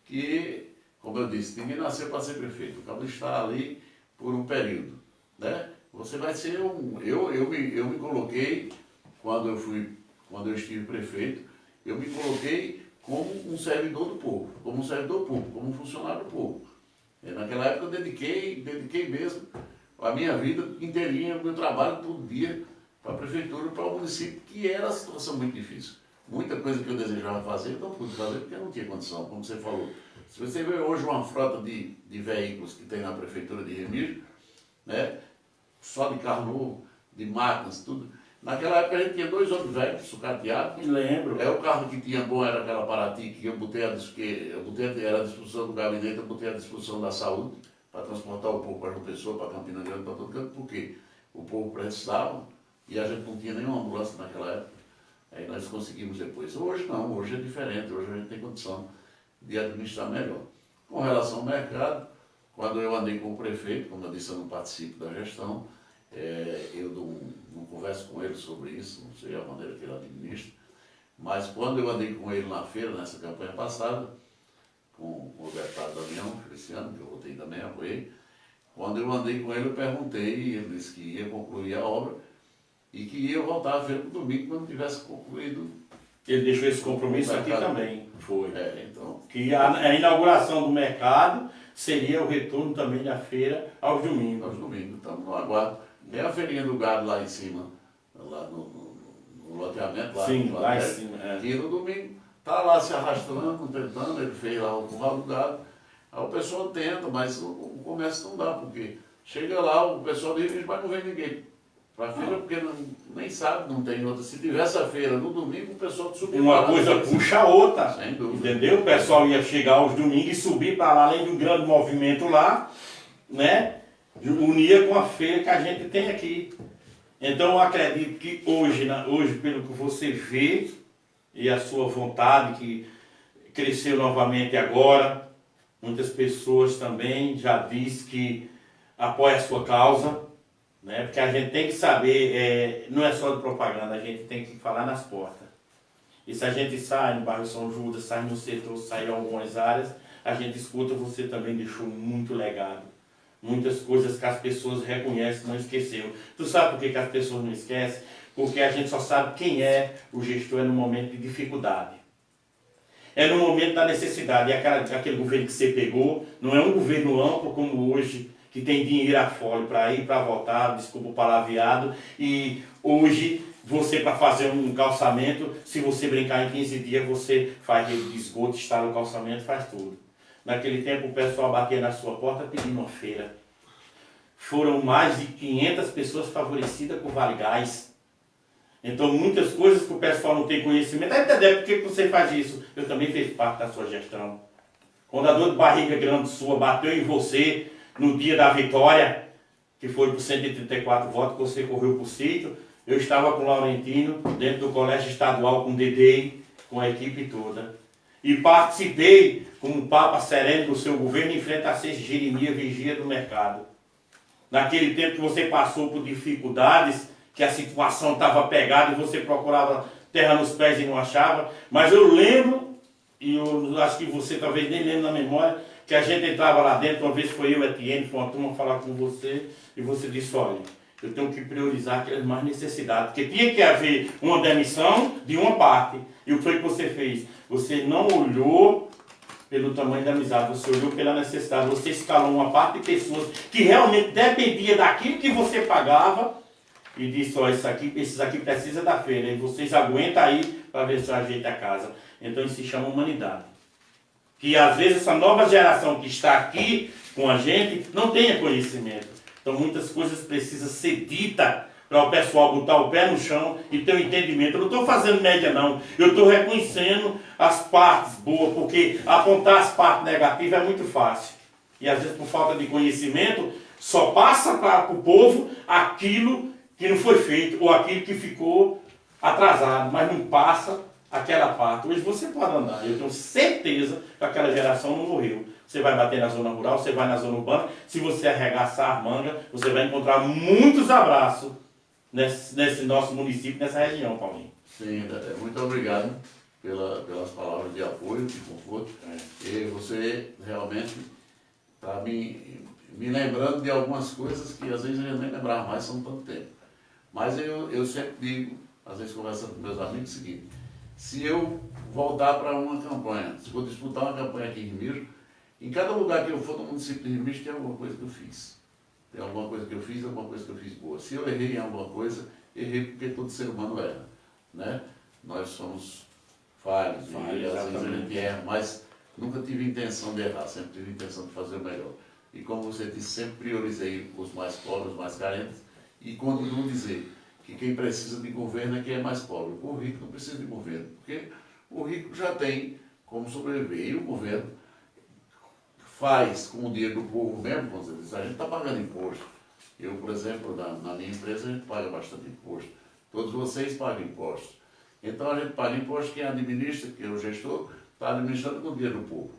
que, como eu disse, ninguém nasceu para ser prefeito. O cabo está ali por um período. Né? Você vai ser um... Eu me coloquei, quando eu estive prefeito, eu me coloquei como um servidor do povo, como um servidor público, como um funcionário do povo. Naquela época eu dediquei mesmo a minha vida inteirinha, o meu trabalho todo dia para a prefeitura, para o município, que era uma situação muito difícil. Muita coisa que eu desejava fazer, eu não pude fazer porque eu não tinha condição, como você falou. Se você vê hoje uma frota de veículos que tem na prefeitura de Remígio, né, só de carro novo, de máquinas, tudo. Naquela época a gente tinha 2 ônibus velhos, sucateados. Lembro. O carro que tinha bom era aquela Paraty, que eu botei era a disposição do gabinete, eu botei à disposição da saúde, para transportar o povo para João Pessoa, para Campina Grande, para todo canto, porque o povo precisava e a gente não tinha nenhuma ambulância naquela época. Aí nós conseguimos depois. Hoje não, hoje é diferente, hoje a gente tem condição de administrar melhor. Com relação ao mercado, quando eu andei com o prefeito, como eu disse, eu não participo da gestão, Eu não converso com ele sobre isso, não sei a maneira que ele administra, mas quando eu andei com ele na feira, nessa campanha passada, com o deputado Damião Feliciano, que eu votei também, apoiei, quando eu andei com ele, eu perguntei, e ele disse que ia concluir a obra e que ia voltar a feira no domingo quando tivesse concluído. Ele deixou esse compromisso aqui também. Foi. Então. Que a inauguração do mercado seria o retorno também da feira aos domingos. Aos domingos, estamos no aguardo. Tem a feirinha do gado lá em cima, lá no loteamento, lá, sim, lá em perto, cima. E no domingo está lá se arrastando, tentando, ele fez lá o curral do gado. Aí o pessoal tenta, mas o comércio não dá, porque chega lá, o pessoal diz, mas não vem ninguém para a feira, porque nem sabe, não tem outra. Se tivesse a feira no domingo, o pessoal subia. Uma coisa puxa a outra, sem dúvida. Entendeu? O pessoal ia chegar aos domingos e subir para lá, além de um grande movimento lá, né? Unia com a feira que a gente tem aqui. Então eu acredito que hoje, pelo que você vê, e a sua vontade que cresceu novamente agora, muitas pessoas também já diz que apoia a sua causa, né? Porque a gente tem que saber, não é só de propaganda, a gente tem que falar nas portas. E se a gente sai no bairro São Judas, sai no setor, sai em algumas áreas, a gente escuta, você também deixou muito legado. Muitas coisas que as pessoas reconhecem, não esqueceu. Tu sabe por que as pessoas não esquecem? Porque a gente só sabe quem é o gestor no momento de dificuldade. É no momento da necessidade. E aquele governo que você pegou, não é um governo amplo como hoje, que tem dinheiro a fora para ir, para voltar, desculpa o palavreado, e hoje você para fazer um calçamento, se você brincar em 15 dias, você faz rede de esgoto, instala o calçamento, faz tudo. Naquele tempo o pessoal batia na sua porta pedindo uma feira. Foram mais de 500 pessoas favorecidas com o Vale Gás. Então muitas coisas que o pessoal não tem conhecimento. Aí, Dedé, por que você faz isso? Eu também fiz parte da sua gestão. Quando a dor de barriga grande sua bateu em você no dia da vitória, que foi por 134 votos, que você correu para o sítio, eu estava com o Laurentino, dentro do colégio estadual, com o Dedê, com a equipe toda. E participei como Papa Sereno do seu governo em frente a ser Jeremias, vigia do mercado. Naquele tempo que você passou por dificuldades, que a situação estava pegada e você procurava terra nos pés e não achava. Mas eu lembro, e eu acho que você talvez nem lembre na memória, que a gente entrava lá dentro, uma vez foi eu, Etienne, foi uma turma falar com você, e você disse, olha, eu tenho que priorizar aquelas mais necessidades, porque tinha que haver uma demissão de uma parte. E o que foi que você fez? Você não olhou pelo tamanho da amizade, você olhou pela necessidade, você escalou uma parte de pessoas que realmente dependia daquilo que você pagava e disse, ó, esses aqui precisam da feira, e vocês aguentam aí para ver se eu ajeito a casa. Então isso se chama humanidade. Que às vezes essa nova geração que está aqui com a gente não tenha conhecimento. Então muitas coisas precisam ser ditas para o pessoal botar o pé no chão e ter um entendimento. Eu não estou fazendo média não, eu estou reconhecendo as partes boas, porque apontar as partes negativas é muito fácil. E às vezes por falta de conhecimento, só passa para o povo aquilo que não foi feito, ou aquilo que ficou atrasado, mas não passa aquela parte. Hoje você pode andar, eu tenho certeza que aquela geração não morreu. Você vai bater na zona rural, você vai na zona urbana, se você arregaçar a manga, você vai encontrar muitos abraços nesse nosso município, nessa região, Paulinho. Sim, muito obrigado pelas palavras de apoio, de conforto. E você realmente está me lembrando de algumas coisas que às vezes eu nem lembrava mais, são tanto tempo. Mas eu sempre digo, às vezes conversando com meus amigos, o seguinte, se eu voltar para uma campanha, se eu disputar uma campanha aqui em Remiro, em cada lugar que eu for no município de Remiro, tem alguma coisa que eu fiz. Tem alguma coisa que eu fiz, alguma coisa que eu fiz boa. Se eu errei em alguma coisa, errei porque todo ser humano erra, né? Nós somos falhos, e às vezes a gente erra, mas nunca tive intenção de errar, sempre tive intenção de fazer o melhor. E como você disse, sempre priorizei os mais pobres, os mais carentes, e continuo a dizer que quem precisa de governo é quem é mais pobre. O rico não precisa de governo, porque o rico já tem como sobreviver. E o governo faz com o dinheiro do povo mesmo, como você disse, a gente está pagando imposto. Eu, por exemplo, na minha empresa, a gente paga bastante imposto. Todos vocês pagam impostos. Então a gente paga imposto, quem administra, que é o gestor, está administrando com o dinheiro do povo.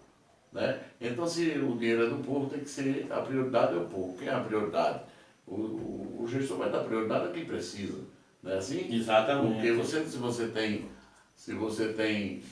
Né? Então, se o dinheiro é do povo, tem que ser, a prioridade é o povo. Quem é a prioridade? o gestor vai dar prioridade a quem precisa. Não é assim? Exatamente. Porque se você tem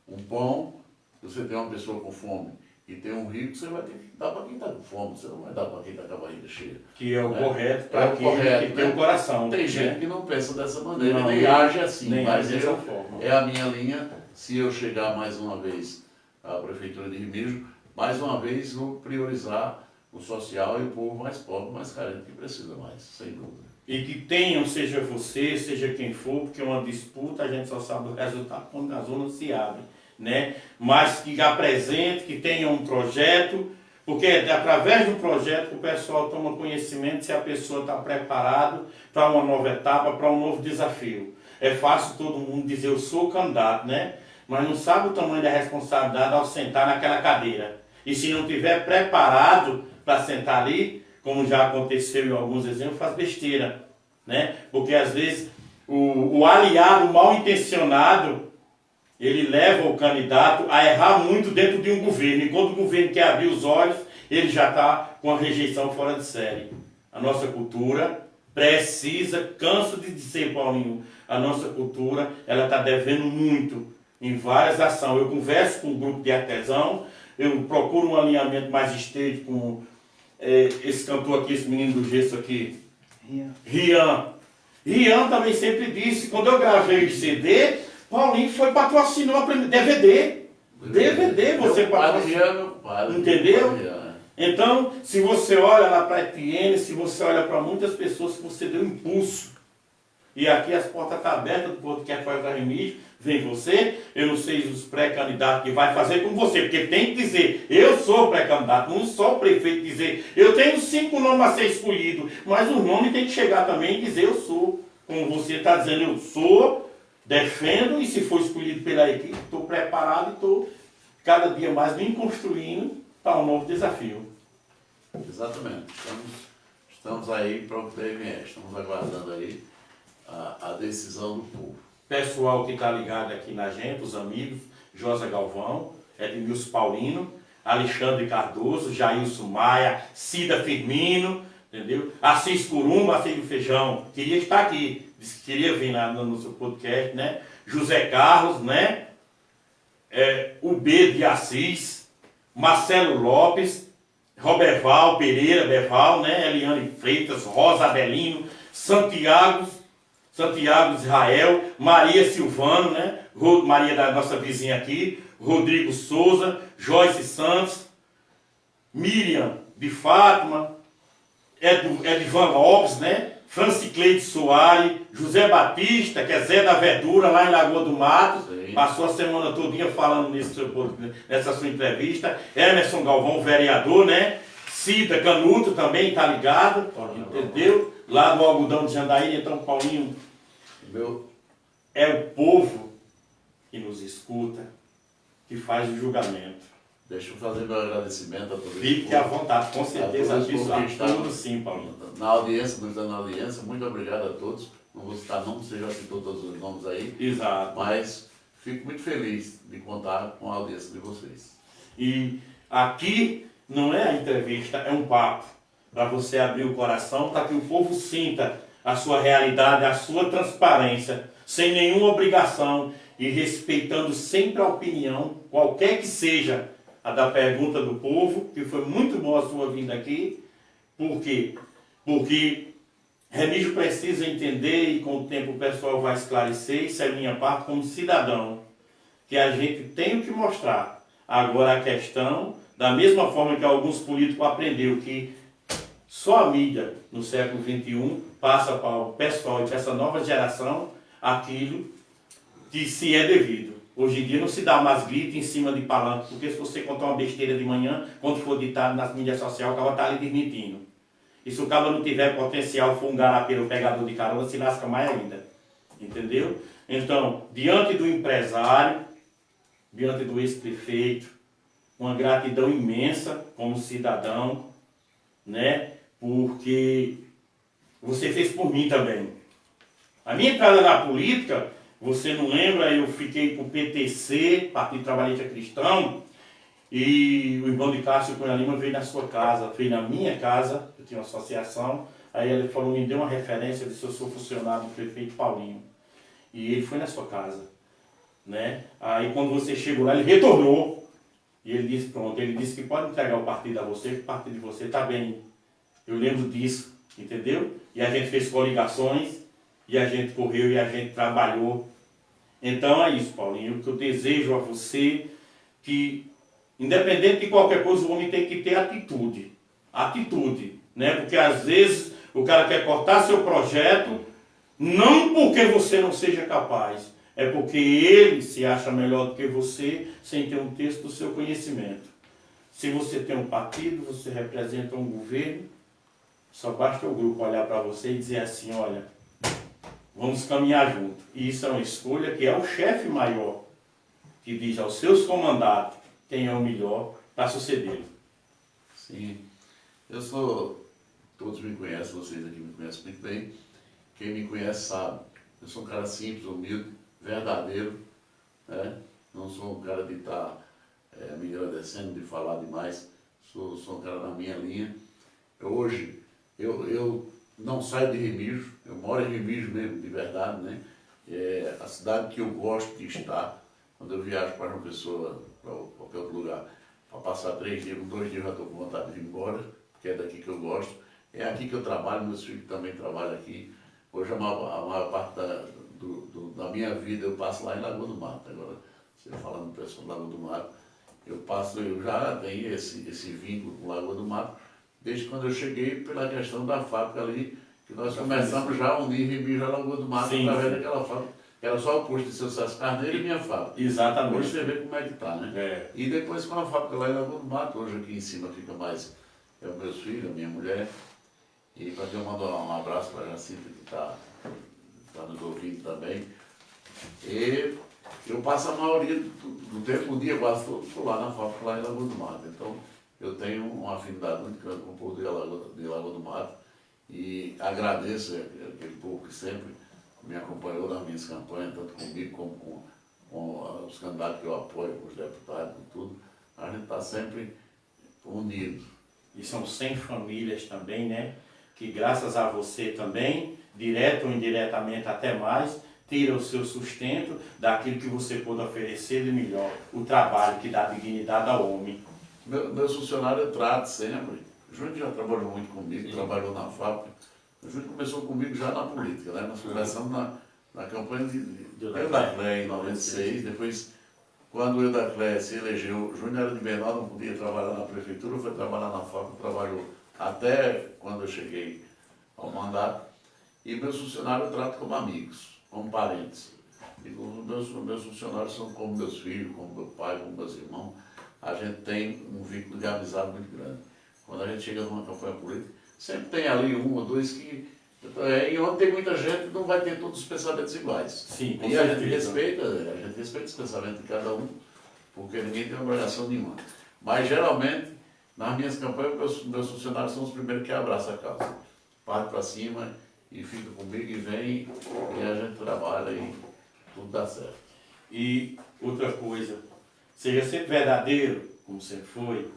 um pão, se você tem uma pessoa com fome e tem um rico, você vai ter que dar para quem está com fome, você não vai dar para quem está com a barriga cheia. Que é o né? correto para quem que tem o coração. Tem né? gente que não pensa dessa maneira, Não, nem age assim, nem mas age dessa forma. é a minha linha. Se eu chegar mais uma vez à Prefeitura de Remígio, mais uma vez vou priorizar o social e o povo mais pobre, mais carente, que precisa mais, sem dúvida. E que tenham, seja você, seja quem for, porque uma disputa a gente só sabe o resultado quando as urnas se abrem, né? Mas que apresente, que tenha um projeto, porque é através do projeto que o pessoal toma conhecimento se a pessoa está preparado para uma nova etapa, para um novo desafio. É fácil todo mundo dizer eu sou candidato, né? Mas não sabe o tamanho da responsabilidade ao sentar naquela cadeira. E se não estiver preparado para sentar ali, como já aconteceu em alguns exemplos, faz besteira, né? Porque às vezes o aliado mal intencionado, ele leva o candidato a errar muito dentro de um governo. E quando o governo quer abrir os olhos, ele já está com a rejeição fora de série. A nossa cultura precisa, canso de dizer, Paulinho, a nossa cultura, ela está devendo muito em várias ações. Eu converso com um grupo de artesão, eu procuro um alinhamento mais estreito com esse cantor aqui, esse menino do gesso aqui, Rian. Rian também sempre disse, quando eu gravei o CD, Paulinho foi patrocinou a DVD. DVD você patrocinou. Entendeu? Então, se você olha lá para a Etienne, se você olha para muitas pessoas, você deu impulso. E aqui as portas estão abertas do povo que quer fazer Remígio, vem você, eu não sei os pré-candidatos que vai fazer com você, porque tem que dizer, eu sou pré-candidato, não só o prefeito dizer, eu tenho 5 nomes a ser escolhido, mas o nome tem que chegar também e dizer eu sou, como você está dizendo, eu sou, defendo, e se for escolhido pela equipe, estou preparado e estou cada dia mais me construindo para um novo desafio. Exatamente, estamos aí para o que vier, estamos aguardando aí a decisão do povo. Pessoal que está ligado aqui na gente, os amigos, Josa Galvão, Edmilson Paulino, Alexandre Cardoso, Jailson Maia, Cida Firmino, entendeu? Assis Curumba, Assis do Feijão, queria estar aqui, disse que queria vir no seu podcast, né? José Carlos, né? O B de Assis, Marcelo Lopes, Roberval Pereira, Beval, né? Eliane Freitas, Rosa Adelino, Santiago Israel, Maria Silvano, né? Maria da nossa vizinha aqui, Rodrigo Souza, Joyce Santos, Miriam de Fátima, Edvan Lopes, né? Francicleide Soares, José Batista, que é Zé da Verdura, lá em Lagoa do Mato, sim. Passou a semana todinha falando nessa sua entrevista, Emerson Galvão, vereador, né? Cida Canuto também está ligado, entendeu? Lá do Algodão de Jandaíra, então Paulinho, é o povo que nos escuta, que faz o julgamento. Deixa eu fazer meu agradecimento a todos. Fique à vontade, com certeza, disso a todos sim, Paulinho. Na audiência, nos dando audiência, muito obrigado a todos. Não vou citar nomes, você já citou todos os nomes aí. Exato. Mas fico muito feliz de contar com a audiência de vocês. E aqui não é a entrevista, é um papo. Para você abrir o coração, para que o povo sinta a sua realidade, a sua transparência, sem nenhuma obrigação e respeitando sempre a opinião, qualquer que seja a da pergunta do povo, que foi muito boa a sua vinda aqui. Por quê? Porque Remígio precisa entender, e com o tempo o pessoal vai esclarecer, isso é minha parte como cidadão, que a gente tem que mostrar. Agora a questão, da mesma forma que alguns políticos aprenderam que só a mídia, no século XXI, passa para o pessoal e para essa nova geração aquilo que se é devido. Hoje em dia não se dá mais grito em cima de palanque, porque se você contar uma besteira de manhã, quando for ditado nas mídias sociais, o cara está ali desmentindo. E se o cara não tiver potencial, for um garapeiro pegador de carona, se lasca mais ainda. Entendeu? Então, diante do empresário, diante do ex-prefeito, uma gratidão imensa como cidadão, né? Porque você fez por mim também. A minha entrada na política, você não lembra, eu fiquei com o PTC, Partido Trabalhista Cristão, e o irmão de Cássio Cunha Lima veio na sua casa, veio na minha casa, eu tinha uma associação, Aí ele falou, me deu uma referência, disse, eu sou funcionário do prefeito Paulinho. E ele foi na sua casa, né? Aí quando você chegou lá, ele retornou. E ele disse, pronto, ele disse que pode entregar o partido a você, que o partido de você está bem. Eu lembro disso, entendeu? E a gente fez coligações, e a gente correu, e a gente trabalhou. Então é isso, Paulinho, o que eu desejo a você, que independente de qualquer coisa, o homem tem que ter atitude. Atitude, né? Porque às vezes o cara quer cortar seu projeto, não porque você não seja capaz, é porque ele se acha melhor do que você, sem ter um texto do seu conhecimento. Se você tem um partido, você representa um governo, só basta o grupo olhar para você e dizer assim, olha, vamos caminhar junto. E isso é uma escolha que é o chefe maior, que diz aos seus comandados quem é o melhor para sucedê-lo. Sim. Todos me conhecem, vocês aqui me conhecem muito bem. Quem me conhece sabe. Eu sou um cara simples, humilde, verdadeiro, né? Não sou um cara de estar me agradecendo, de falar demais. Sou um cara na minha linha. Hoje, eu não saio de Remígio, eu moro em Remígio mesmo, de verdade, né? É a cidade que eu gosto de estar. Quando eu viajo para uma pessoa, para qualquer outro lugar, para passar 3 dias, 2 dias eu já estou com vontade de ir embora, porque é daqui que eu gosto. É aqui que eu trabalho, meus filhos também trabalham aqui. Hoje a maior parte da minha vida eu passo lá em Lagoa do Mato. Agora, você falando do pessoal de Lagoa do Mato, eu já tenho esse vínculo com Lagoa do Mato, desde quando eu cheguei pela questão da fábrica ali, que nós começamos já a unir Remígio a Lagoa do Mato, através daquela fábrica, que era só o posto de seu César Carneiro e minha fábrica. Exatamente. Hoje você vê como é que está, né? É. E depois com a fábrica lá em Lagoa do Mato, hoje aqui em cima fica mais os meus filhos, a minha mulher. E para eu mandar um abraço para a Jacinta, que está nos ouvindo também. E eu passo a maioria do tempo, o dia quase todo, estou lá na fábrica, lá em Lagoa do Mato. Então, eu tenho uma afinidade muito grande com o povo de Lagoa do Mato e agradeço aquele povo que sempre me acompanhou nas minhas campanhas, tanto comigo como com os candidatos que eu apoio, com os deputados, com tudo. A gente está sempre unido. E são 100 famílias também, né? Que graças a você também, direto ou indiretamente até mais, tira o seu sustento daquilo que você pode oferecer de melhor, o trabalho que dá dignidade ao homem. Meus funcionários eu trato sempre. O Júnior já trabalhou muito comigo, trabalhou na fábrica. O Júnior começou comigo já na política, né? Nós começamos na campanha de Eudaclé em 96, depois, quando o Eudaclé se elegeu, o Júnior era de Bernal, não podia trabalhar na prefeitura, foi trabalhar na fábrica, trabalhou até quando eu cheguei ao mandato. E meus funcionários eu trato como amigos, como parentes. E os meus funcionários são como meus filhos, como meu pai, como meus irmãos. A gente tem um vínculo de amizade muito grande. Quando a gente chega numa campanha política, sempre tem ali um ou dois que... E onde tem muita gente, não vai ter todos os pensamentos iguais. Sim, com e certeza. a gente respeita os pensamentos de cada um, porque ninguém tem obrigação nenhuma. Mas geralmente, nas minhas campanhas, meus funcionários são os primeiros que abraçam a causa. Parte para cima e fica comigo e vem, e a gente trabalha e tudo dá certo. E outra coisa, seja sempre verdadeiro, como sempre foi,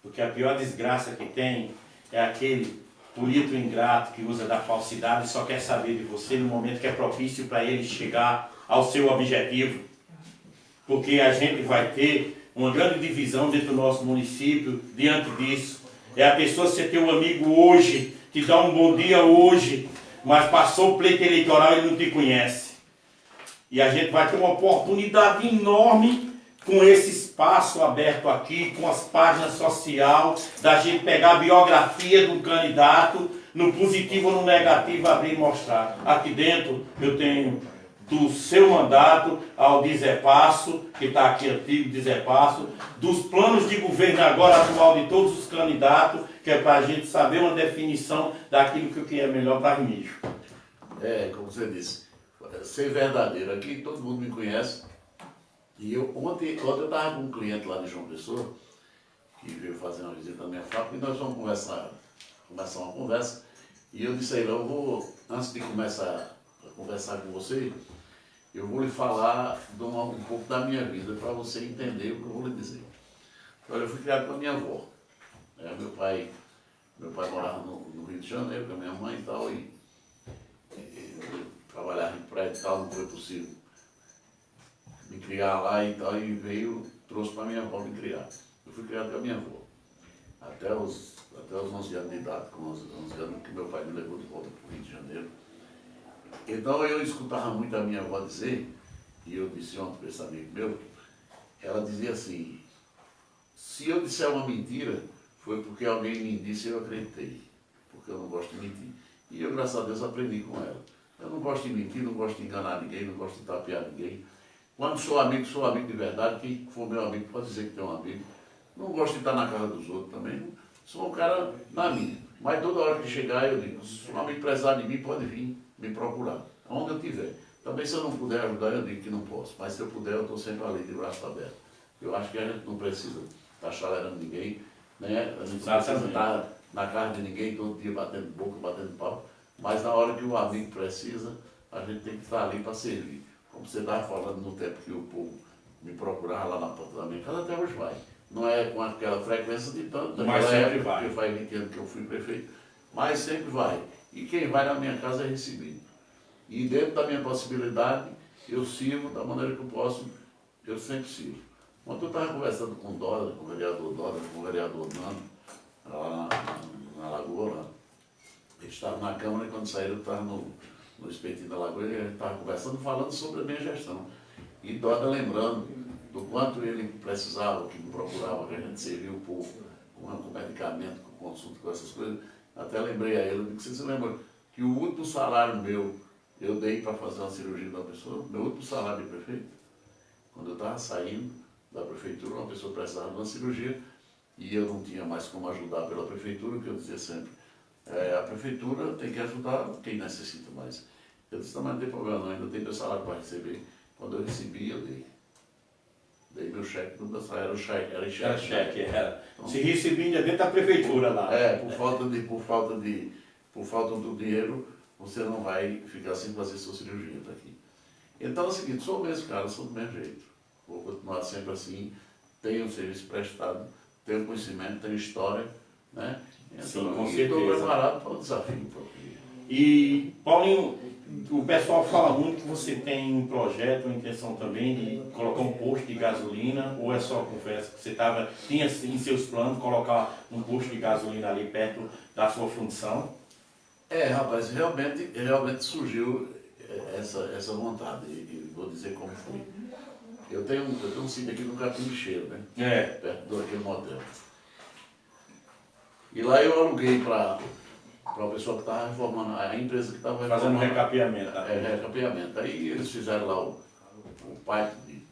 porque a pior desgraça que tem é aquele político ingrato que usa da falsidade e só quer saber de você no momento que é propício para ele chegar ao seu objetivo. Porque a gente vai ter uma grande divisão dentro do nosso município diante disso. É a pessoa ser teu amigo hoje, te dá um bom dia hoje, mas passou o pleito eleitoral e ele não te conhece. E a gente vai ter uma oportunidade enorme com esse espaço aberto aqui, com as páginas sociais, da gente pegar a biografia do candidato, no positivo ou no negativo, abrir e mostrar. Aqui dentro eu tenho do seu mandato ao Dizepasso, que está aqui antigo, Dizepasso, dos planos de governo agora atual de todos os candidatos, que é para a gente saber uma definição daquilo que é melhor para Remígio. Como você disse, ser verdadeiro. Aqui todo mundo me conhece. E ontem eu estava com um cliente lá de João Pessoa, que veio fazer uma visita na minha fábrica, e nós vamos começar uma conversa. E eu disse a ele, antes de começar a conversar com você, eu vou lhe falar um pouco da minha vida, para você entender o que eu vou lhe dizer. Então, eu fui criado com a minha avó. Meu pai Meu pai morava no Rio de Janeiro com a minha mãe e tal, e trabalhava em prédio e tal, não foi possível me criar lá e tal, e trouxe para minha avó me criar. Eu fui criado com a minha avó. Até os 11 anos de idade, com 11 anos que meu pai me levou de volta para o Rio de Janeiro. Então eu escutava muito a minha avó dizer, e eu disse ontem para esse amigo meu, ela dizia assim, se eu disser uma mentira, foi porque alguém me disse e eu acreditei, porque eu não gosto de mentir. E eu, graças a Deus, aprendi com ela. Eu não gosto de mentir, não gosto de enganar ninguém, não gosto de tapear ninguém. Quando sou amigo de verdade. Quem for meu amigo pode dizer que tem um amigo. Não gosto de estar na casa dos outros também. Sou um cara na minha. Mas toda hora que chegar eu digo, se um amigo precisar de mim, pode vir me procurar, onde eu estiver. Também se eu não puder ajudar, eu digo que não posso. Mas se eu puder, eu estou sempre ali, de braço aberto. Eu acho que a gente não precisa estar chalerando ninguém, né? A gente não precisa estar na casa de ninguém, todo dia batendo boca, batendo papo. Mas na hora que o amigo precisa, a gente tem que estar ali para servir. Como você estava falando no tempo que o povo me procurava lá na porta da minha casa, até hoje vai. Não é com aquela frequência de tanto, mas sempre vai. Porque faz 20 anos que eu fui prefeito, mas sempre vai. E quem vai na minha casa é recebido. E dentro da minha possibilidade, eu sirvo da maneira que eu posso, eu sempre sirvo. Quando eu estava conversando com o Dória, com o vereador Dória, com o vereador Nando, lá na Lagoa, lá, eles estavam na Câmara e quando saíram eu estava no espetinho da Lagoa e a gente estava conversando, falando sobre a minha gestão. E Dória lembrando do quanto ele precisava, que me procurava, que a gente servia o povo com medicamento, com consulta, com essas coisas. Até lembrei a ele, que você se lembra que o último salário meu, eu dei para fazer uma cirurgia da pessoa, meu último salário de prefeito, quando eu estava saindo da prefeitura, uma pessoa precisava de uma cirurgia e eu não tinha mais como ajudar pela prefeitura, que eu dizia sempre, a prefeitura tem que ajudar quem necessita mais. Eu disse, não tem problema não, ainda tem meu salário para receber. Quando eu recebi, eu dei. Dei meu cheque, não era o cheque, era cheque. Então, se recebia dentro da prefeitura lá. Por falta do dinheiro, você não vai ficar sem fazer sua cirurgia daqui. Então é o seguinte, sou o mesmo cara, sou do mesmo jeito. Vou continuar sempre assim, tenho um serviço prestado, tenho conhecimento, tenho história, né? Então, sim, com certeza. Estou preparado para o desafio. E, Paulinho, o pessoal fala muito que você tem um projeto, uma intenção também de colocar um posto de gasolina, ou é só conversa que você tinha em seus planos colocar um posto de gasolina ali perto da sua função? Rapaz, realmente surgiu essa vontade, e vou dizer como foi. Eu tenho um sítio aqui no Capim Lixeiro, né? Perto daquele motel. E lá eu aluguei para a pessoa que estava reformando, a empresa que estava reformando. Fazendo recapeamento. Recapeamento. Aí eles fizeram lá o pipe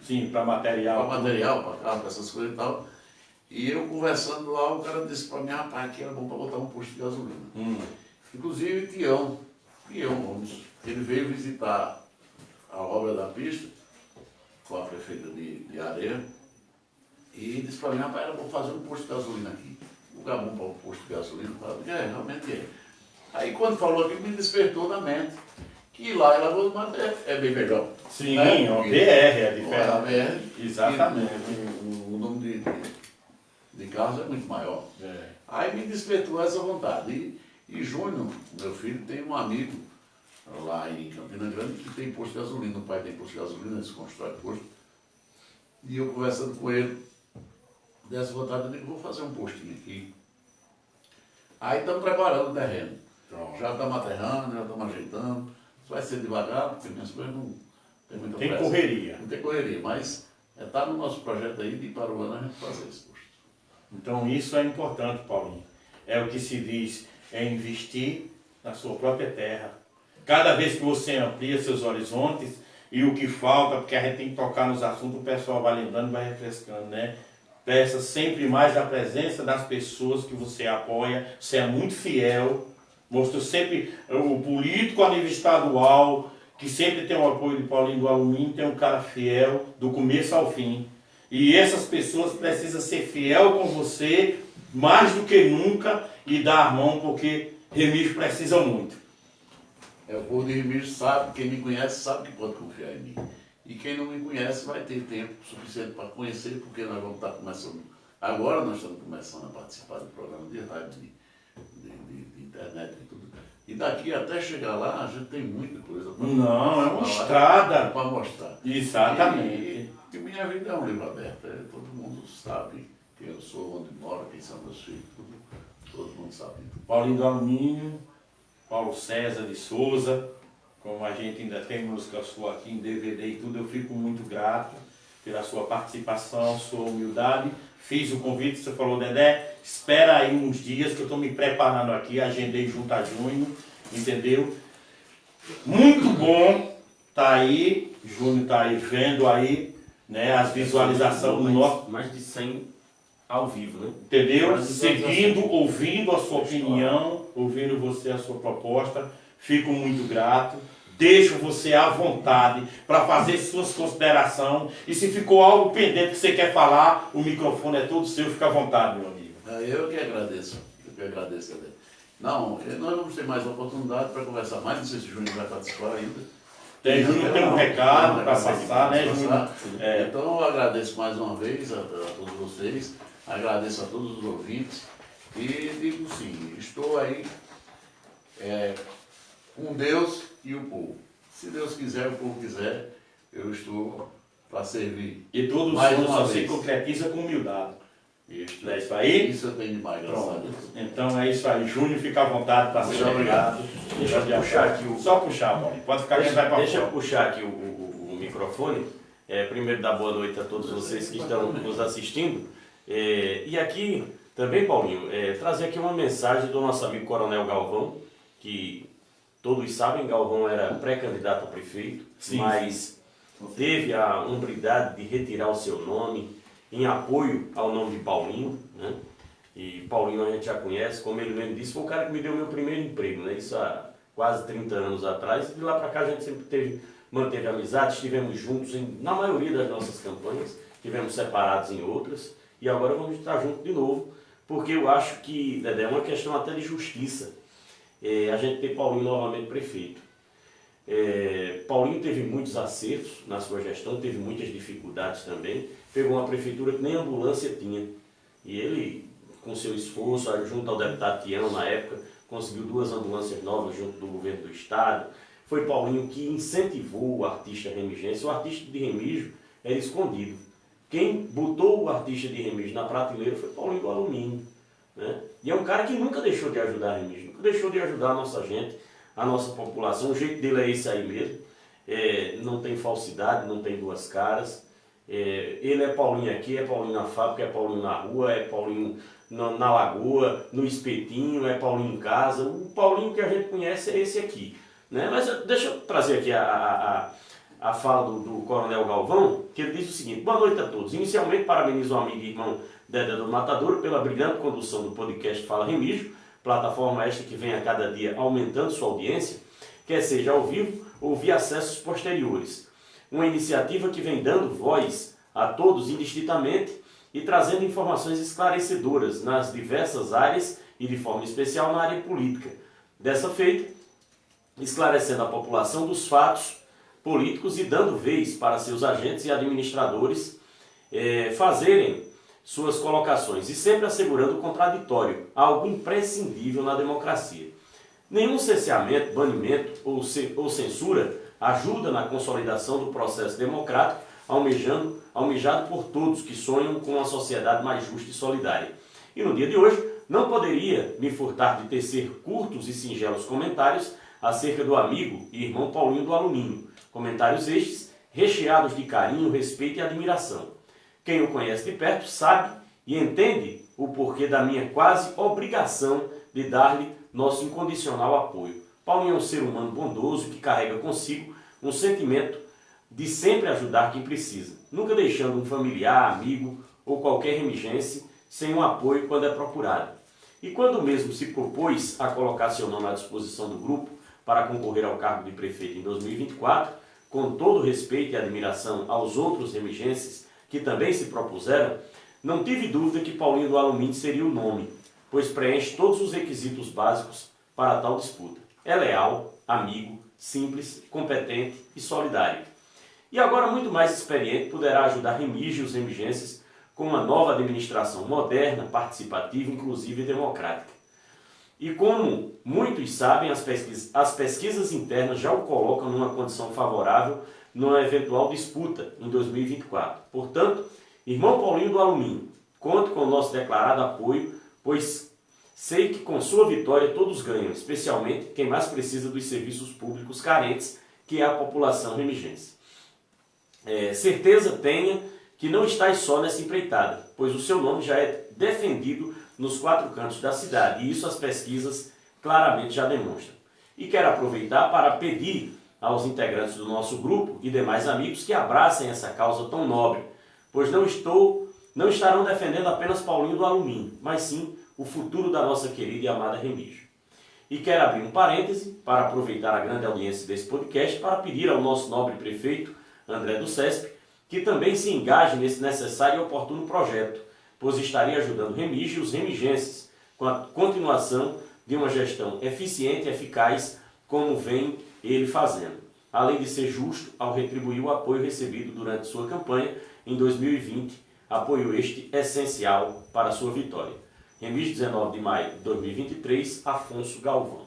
sim, para material. Para material, para carro, para essas coisas e tal. E eu conversando lá, o cara disse para mim, rapaz, aqui era bom para botar um posto de gasolina. Inclusive Tião Gomes, ele veio visitar a obra da pista com a prefeita de Areia e disse para mim, rapaz, era bom fazer um posto de gasolina aqui. Lugar bom para um posto de gasolina. Eu falei, realmente é. Aí quando falou aqui, me despertou na mente que lá em Lagoa do Mato é bem melhor. Sim, né? O BR é diferente. A BR, exatamente. O número de carros é muito maior. Aí me despertou essa vontade. E Júnior, meu filho, tem um amigo lá em Campina Grande que tem posto de gasolina. O pai tem posto de gasolina, eles constroem posto. E eu conversando com ele, dessa vontade, eu digo, vou fazer um postinho aqui. Aí estamos preparando o terreno. Já estamos aterrando, já estamos ajeitando. Isso vai ser devagar, porque minhas coisas não tem muita pressa. Correria. Não tem correria, mas está no nosso projeto aí de ir para o ano a gente fazer esse posto. Então isso é importante, Paulinho. É o que se diz, é investir na sua própria terra. Cada vez que você amplia seus horizontes e o que falta, porque a gente tem que tocar nos assuntos, o pessoal vai lembrando, vai refrescando, né? Peça sempre mais a presença das pessoas que você apoia, você é muito fiel, mostrou sempre o político a nível estadual, que sempre tem o apoio de Paulinho do Alumínio, tem um cara fiel do começo ao fim. E essas pessoas precisam ser fiel com você, mais do que nunca, e dar a mão, porque Remígio precisa muito. O povo de Remígio sabe, quem me conhece sabe que pode confiar em mim. E quem não me conhece vai ter tempo suficiente para conhecer, porque nós vamos estar começando. Agora nós estamos começando a participar do programa de rádio de internet e tudo. E daqui até chegar lá, a gente tem muita coisa para Não, é uma estrada. para mostrar. Exatamente. E minha vida é um livro aberto, todo mundo sabe quem eu sou, onde moro, quem são meus filhos, tudo, todo mundo sabe. Paulinho do Alumínio, Paulo César de Souza, como a gente ainda tem música sua aqui em DVD e tudo, eu fico muito grato pela sua participação, sua humildade. Fiz o convite, você falou, Dedé, espera aí uns dias que eu estou me preparando aqui, agendei junto a junho, entendeu? Muito bom, tá aí, Júnior tá aí vendo aí, né, as visualizações do nosso... Mais de 100 ao vivo, né? Entendeu? Seguindo, ouvindo a sua opinião, ouvindo você a sua proposta, fico muito grato. Deixo você à vontade para fazer suas considerações. E se ficou algo pendente que você quer falar, o microfone é todo seu, fica à vontade, meu amigo. Eu que agradeço, Dedé. Não, nós vamos ter mais oportunidade para conversar mais, não sei se o Júnior vai participar ainda. Júnior tem um recado para passar, né, Júnior? Então eu agradeço mais uma vez a todos vocês, agradeço a todos os ouvintes e digo sim, estou aí com Deus e o povo. Se Deus quiser, o povo quiser, eu estou para servir. E todo mais sonho uma só se vez. concretiza com humildade. Isso, É isso aí? Isso eu tenho demais, graças a Pronto. Deus. Então é isso aí. Júnior, fica à vontade para ser obrigado. Deixa eu puxar aqui o... Só puxar, Paulinho. Pode ficar que a gente vai para Deixa eu fora. puxar aqui o microfone. Primeiro dar boa noite a todos vocês que estão nos assistindo. E aqui também, Paulinho, trazer aqui uma mensagem do nosso amigo Coronel Galvão, que todos sabem, Galvão era pré-candidato a prefeito, Sim, mas teve a hombridade de retirar o seu nome em apoio ao nome de Paulinho, né? E Paulinho a gente já conhece, como ele mesmo disse, foi o cara que me deu meu primeiro emprego, né? Isso há quase 30 anos atrás. E de lá para cá a gente sempre manteve amizade, estivemos juntos na maioria das nossas campanhas, estivemos separados em outras, e agora vamos estar juntos de novo, porque eu acho que, Dedé, é uma questão até de justiça. A gente ter Paulinho novamente prefeito. Paulinho teve muitos acertos na sua gestão, teve muitas dificuldades também, pegou uma prefeitura que nem ambulância tinha, e ele, com seu esforço, junto ao deputado Tião na época, conseguiu 2 ambulâncias novas junto do governo do estado. Foi Paulinho que incentivou o artista remigense. O artista de Remígio era escondido. Quem botou o artista de Remígio na prateleira foi Paulinho do Alumínio, né? E é um cara que nunca deixou de ajudar Remígio, nunca deixou de ajudar a nossa gente, a nossa população. O jeito dele é esse aí mesmo. Não tem falsidade, não tem duas caras. Ele é Paulinho aqui, é Paulinho na fábrica, é Paulinho na rua, é Paulinho na lagoa, no espetinho, é Paulinho em casa. O Paulinho que a gente conhece é esse aqui, né? Mas deixa eu trazer aqui a fala do Coronel Galvão, que ele diz o seguinte: boa noite a todos. Inicialmente parabenizo o amigo e irmão Dedé do Matadouro pela brilhante condução do podcast Fala Remígio, plataforma esta que vem a cada dia aumentando sua audiência, quer seja ao vivo ou via acessos posteriores. Uma iniciativa que vem dando voz a todos indistintamente e trazendo informações esclarecedoras nas diversas áreas e de forma especial na área política. Dessa feita, esclarecendo a população dos fatos políticos e dando vez para seus agentes e administradores fazerem suas colocações e sempre assegurando o contraditório, algo imprescindível na democracia. Nenhum cerceamento, banimento ou censura ajuda na consolidação do processo democrático almejado por todos que sonham com uma sociedade mais justa e solidária. E no dia de hoje, não poderia me furtar de tecer curtos e singelos comentários acerca do amigo e irmão Paulinho do Alumínio. Comentários estes recheados de carinho, respeito e admiração. Quem o conhece de perto sabe e entende o porquê da minha quase obrigação de dar-lhe nosso incondicional apoio. Paulinho é um ser humano bondoso que carrega consigo um sentimento de sempre ajudar quem precisa, nunca deixando um familiar, amigo ou qualquer remigense sem um apoio quando é procurado. E quando mesmo se propôs a colocar seu nome à disposição do grupo para concorrer ao cargo de prefeito em 2024, com todo respeito e admiração aos outros remigenses que também se propuseram, não tive dúvida que Paulinho do Alumínio seria o nome, pois preenche todos os requisitos básicos para tal disputa. É leal, amigo, simples, competente e solidário. E agora muito mais experiente, poderá ajudar Remígio e os remigenses com uma nova administração moderna, participativa, inclusiva e democrática. E como muitos sabem, as pesquisas internas já o colocam numa condição favorável numa eventual disputa em 2024. Portanto, irmão Paulinho do Alumínio, conto com o nosso declarado apoio, pois sei que com sua vitória todos ganham, especialmente quem mais precisa dos serviços públicos carentes, que é a população remigense. Certeza tenha que não estás só nessa empreitada, pois o seu nome já é defendido nos 4 cantos da cidade, e isso as pesquisas claramente já demonstram. E quero aproveitar para pedir aos integrantes do nosso grupo e demais amigos que abracem essa causa tão nobre, pois não estarão defendendo apenas Paulinho do Alumínio, mas sim o futuro da nossa querida e amada Remígio. E quero abrir um parêntese para aproveitar a grande audiência desse podcast para pedir ao nosso nobre prefeito, André do Cesp, que também se engaje nesse necessário e oportuno projeto, pois estaria ajudando Remígio e os remigenses com a continuação de uma gestão eficiente e eficaz, como vem ele fazendo, além de ser justo ao retribuir o apoio recebido durante sua campanha em 2020, apoio este essencial para a sua vitória. Remígio, 19 de maio de 2023, Afonso Galvão.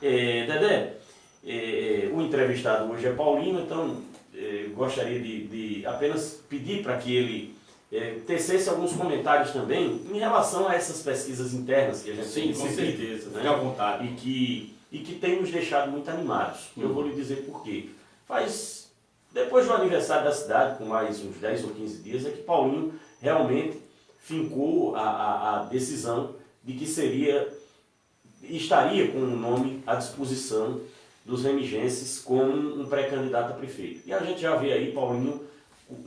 Dedé, o entrevistado hoje é Paulinho, então gostaria de apenas pedir para que ele tecesse alguns comentários também em relação a essas pesquisas internas que a gente tem com certeza, fique à vontade. E que tem nos deixado muito animados. Eu vou lhe dizer por quê. Depois do aniversário da cidade, com mais uns 10 ou 15 dias, é que Paulinho realmente fincou a decisão de que estaria com o nome à disposição dos remigenses como um pré-candidato a prefeito. E a gente já vê aí Paulinho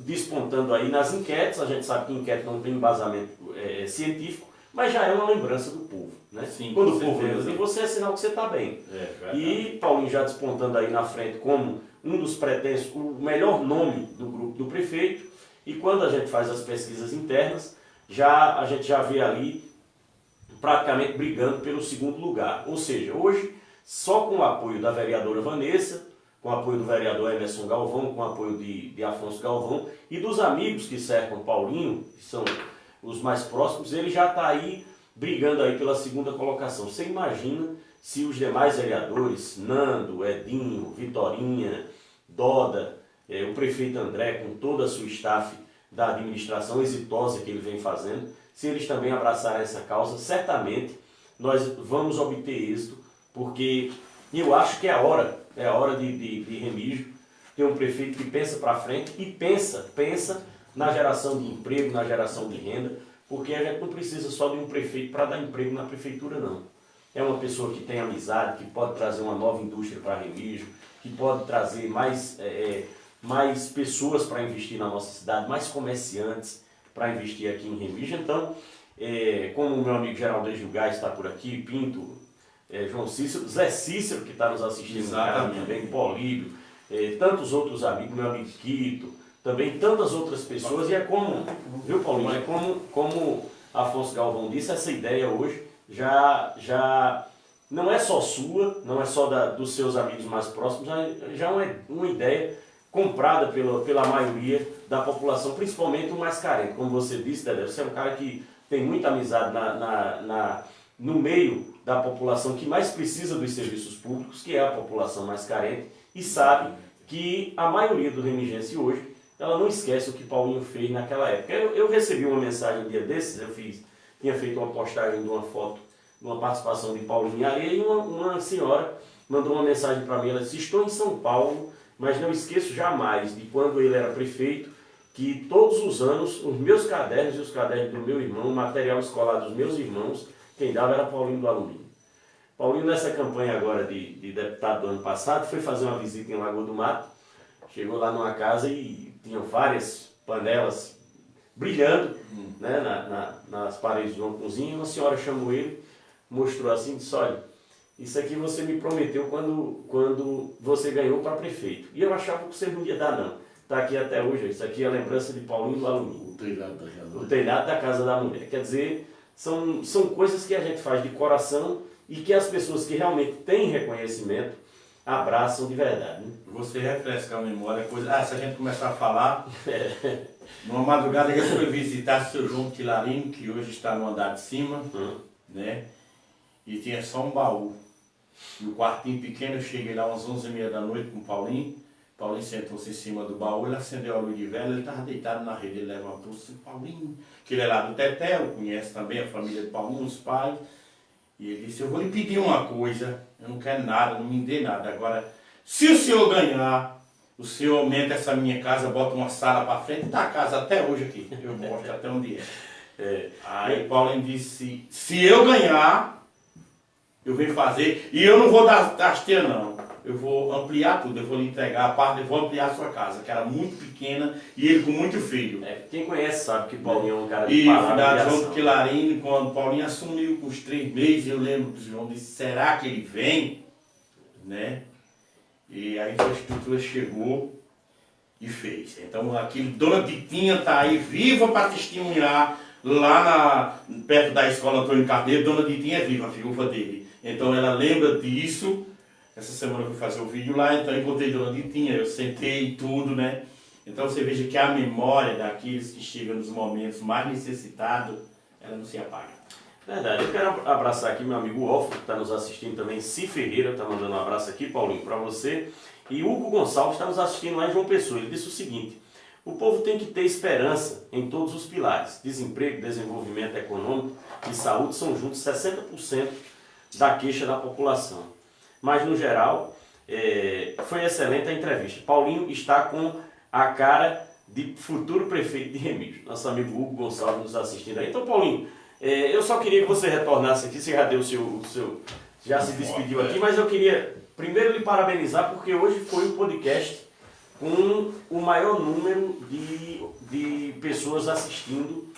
despontando aí nas enquetes. A gente sabe que enquete não tem embasamento científico, mas já é uma lembrança do povo. Né? Sim, quando o povo lembra de você, é sinal que você está bem. E Paulinho já despontando aí na frente como um dos pretensos, o melhor nome do grupo do prefeito. E quando a gente faz as pesquisas internas, a gente já vê ali praticamente brigando pelo segundo lugar. Ou seja, hoje, só com o apoio da vereadora Vanessa, com o apoio do vereador Emerson Galvão, com o apoio de Afonso Galvão e dos amigos que cercam Paulinho, que são os mais próximos, ele já está aí brigando aí pela segunda colocação. Você imagina se os demais vereadores, Nando, Edinho, Vitorinha, Doda, o prefeito André, com toda a sua staff da administração exitosa que ele vem fazendo, se eles também abraçarem essa causa, certamente nós vamos obter êxito, porque eu acho que é a hora de Remígio ter um prefeito que pensa para frente e pensa na geração de emprego, na geração de renda, porque a gente não precisa só de um prefeito para dar emprego na prefeitura, não. É uma pessoa que tem amizade, que pode trazer uma nova indústria para Remígio, que pode trazer mais pessoas para investir na nossa cidade, mais comerciantes para investir aqui em Remígio. Então, como o meu amigo Geraldo Gilgás está por aqui, Pinto, João Cícero, Zé Cícero, que está nos assistindo também, Políbio, tantos outros amigos, meu amigo Quito, também tantas outras pessoas, e é como, viu Paulinho, é como Afonso Galvão disse, essa ideia hoje já não é só sua, não é só dos seus amigos mais próximos, já é uma ideia comprada pela maioria da população, principalmente o mais carente. Como você disse, Dedé, você é um cara que tem muita amizade no meio da população que mais precisa dos serviços públicos, que é a população mais carente, e sabe que a maioria do remigense hoje, ela não esquece o que Paulinho fez naquela época. Eu recebi uma mensagem um dia desses, tinha feito uma postagem de uma foto, de uma participação de Paulinho em Areia, e uma senhora mandou uma mensagem para mim, ela disse: estou em São Paulo, mas não esqueço jamais de quando ele era prefeito, que todos os anos os meus cadernos e os cadernos do meu irmão, o material escolar dos meus irmãos, quem dava era Paulinho do Alumínio. Paulinho, nessa campanha agora de deputado do ano passado, foi fazer uma visita em Lagoa do Mato, chegou lá numa casa e tinham várias panelas brilhando, né, nas paredes de uma cozinha. Uma senhora chamou ele, mostrou assim e disse: olha, isso aqui você me prometeu quando você ganhou para prefeito. E eu achava que você não ia dar, não. Está aqui até hoje, isso aqui é a lembrança de Paulinho do Alumínio. O telhado da casa da mulher. Quer dizer, são coisas que a gente faz de coração e que as pessoas que realmente têm reconhecimento abraçam de verdade. Né? Você refresca a memória, se a gente começar a falar, numa madrugada que eu fui visitar seu João Tilarino, que hoje está no andar de cima, né? e tinha só um baú. E o quartinho pequeno, eu cheguei lá umas 11h30 da noite com o Paulinho. Paulinho sentou-se em cima do baú, ele acendeu a luz de vela, ele estava deitado na rede, ele levantou-se, Paulinho, que ele é lá do Tetel, conhece também a família do Paulinho, os pais. E ele disse, eu vou lhe pedir uma coisa, eu não quero nada, não me dê nada. Agora, se o senhor ganhar, o senhor aumenta essa minha casa, bota uma sala para frente, está a casa até hoje aqui, eu mostro até onde é. Aí Paulinho disse, se eu ganhar, eu venho fazer, e eu não vou dar rasteira não, eu vou ampliar tudo, eu vou lhe entregar a parte, eu vou ampliar a sua casa, que era muito pequena, e ele com muito filho. Quem conhece sabe que Paulinho é um cara de E palavra. da João Quilarino, quando Paulinho assumiu com os 3 meses, eu lembro que o João disse, será que ele vem? Né? E a infraestrutura chegou e fez. Então aquele Dona Ditinha está aí viva para testemunhar lá perto da escola Antônio Carneiro, Dona Ditinha é viva, a viúva dele. Então ela lembra disso. Essa semana eu fui fazer o vídeo lá, então eu encontrei Dona Ditinha, eu sentei e tudo, né? Então você veja que a memória daqueles que chegam nos momentos mais necessitados, ela não se apaga. Verdade, eu quero abraçar aqui meu amigo Ofo, que está nos assistindo também, Si Ferreira, está mandando um abraço aqui, Paulinho, para você. E Hugo Gonçalves está nos assistindo lá em João Pessoa, ele disse o seguinte, o povo tem que ter esperança em todos os pilares, desemprego, desenvolvimento econômico e saúde são juntos 60% da queixa da população. Mas, no geral, foi excelente a entrevista. Paulinho está com a cara de futuro prefeito de Remígio. Nosso amigo Hugo Gonçalves nos assistindo aí. Então, Paulinho, eu só queria que você retornasse aqui. Você já deu já se despediu aqui, mas eu queria primeiro lhe parabenizar, porque hoje foi o podcast com o maior número de pessoas assistindo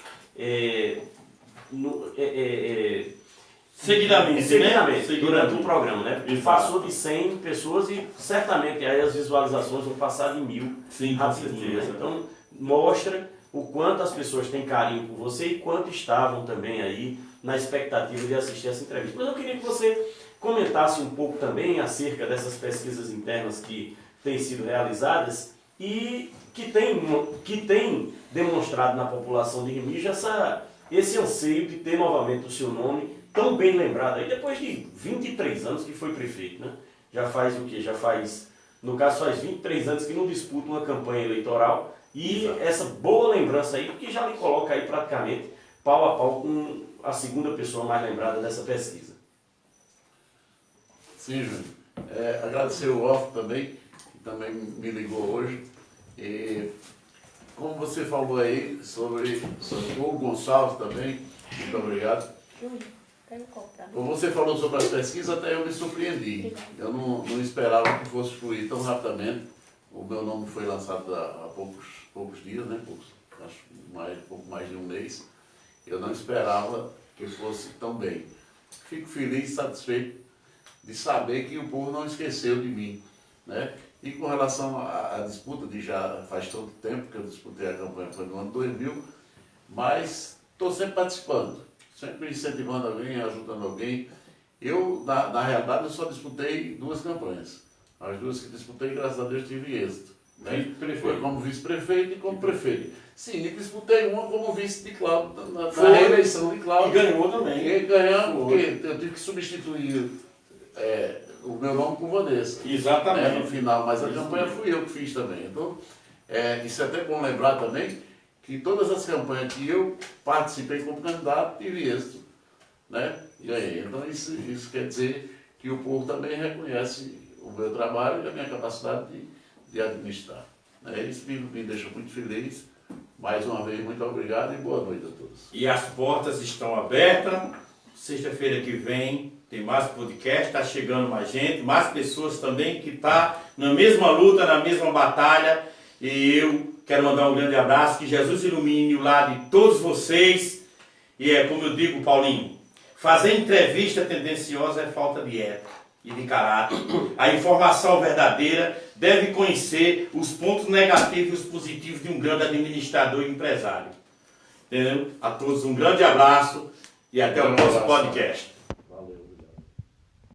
Seguidamente, né? Durante o programa, né? Exato. Passou de 100 pessoas e certamente aí as visualizações vão passar de 1000 Sim, rapidinho, né? Então mostra o quanto as pessoas têm carinho por você e quanto estavam também aí na expectativa de assistir essa entrevista. Mas eu queria que você comentasse um pouco também acerca dessas pesquisas internas que têm sido realizadas e que tem demonstrado na população de Remígio esse anseio de ter novamente o seu nome tão bem lembrado aí, depois de 23 anos que foi prefeito, né? Já faz o quê? No caso, faz 23 anos que não disputa uma campanha eleitoral e exato, essa boa lembrança aí, que já lhe coloca aí praticamente pau a pau com a segunda pessoa mais lembrada dessa pesquisa. Sim, Júnior. Agradecer o Off também, que também me ligou hoje. E como você falou aí sobre o Gonçalves também, muito obrigado. Como você falou sobre as pesquisas, até eu me surpreendi. Eu não esperava que fosse fluir tão rapidamente. O meu nome foi lançado há poucos dias, né? Pouco mais de um mês. Eu não esperava que fosse tão bem. Fico feliz e satisfeito de saber que o povo não esqueceu de mim, né? E com relação à disputa, já faz todo tempo que eu disputei a campanha, foi no ano 2000, mas estou sempre participando, sempre incentivando alguém, ajudando alguém. Eu, na realidade, eu só disputei 2 campanhas. As 2 que disputei, graças a Deus, tive êxito. Né? Foi como vice-prefeito e como prefeito. Sim, e disputei uma como vice de Cláudio, na reeleição de Cláudio. E ganhou também. E ganhamos, porque eu tive que substituir o meu nome com Vanessa. Exatamente. No final, mas a campanha fui eu que fiz também. Então, isso é até bom lembrar também que todas as campanhas que eu participei como candidato tive êxito, né? Ganhei. Então isso quer dizer que o povo também reconhece o meu trabalho e a minha capacidade de administrar. Isso me deixa muito feliz. Mais uma vez, muito obrigado e boa noite a todos. E as portas estão abertas. Sexta-feira que vem tem mais podcast, está chegando mais gente, mais pessoas também que estão na mesma luta, na mesma batalha. E eu quero mandar um grande abraço, que Jesus ilumine o lado de todos vocês. E como eu digo, Paulinho, fazer entrevista tendenciosa é falta de ética e de caráter. A informação verdadeira deve conhecer os pontos negativos e os positivos de um grande administrador e empresário. Entendeu? A todos um grande abraço e até o próximo podcast.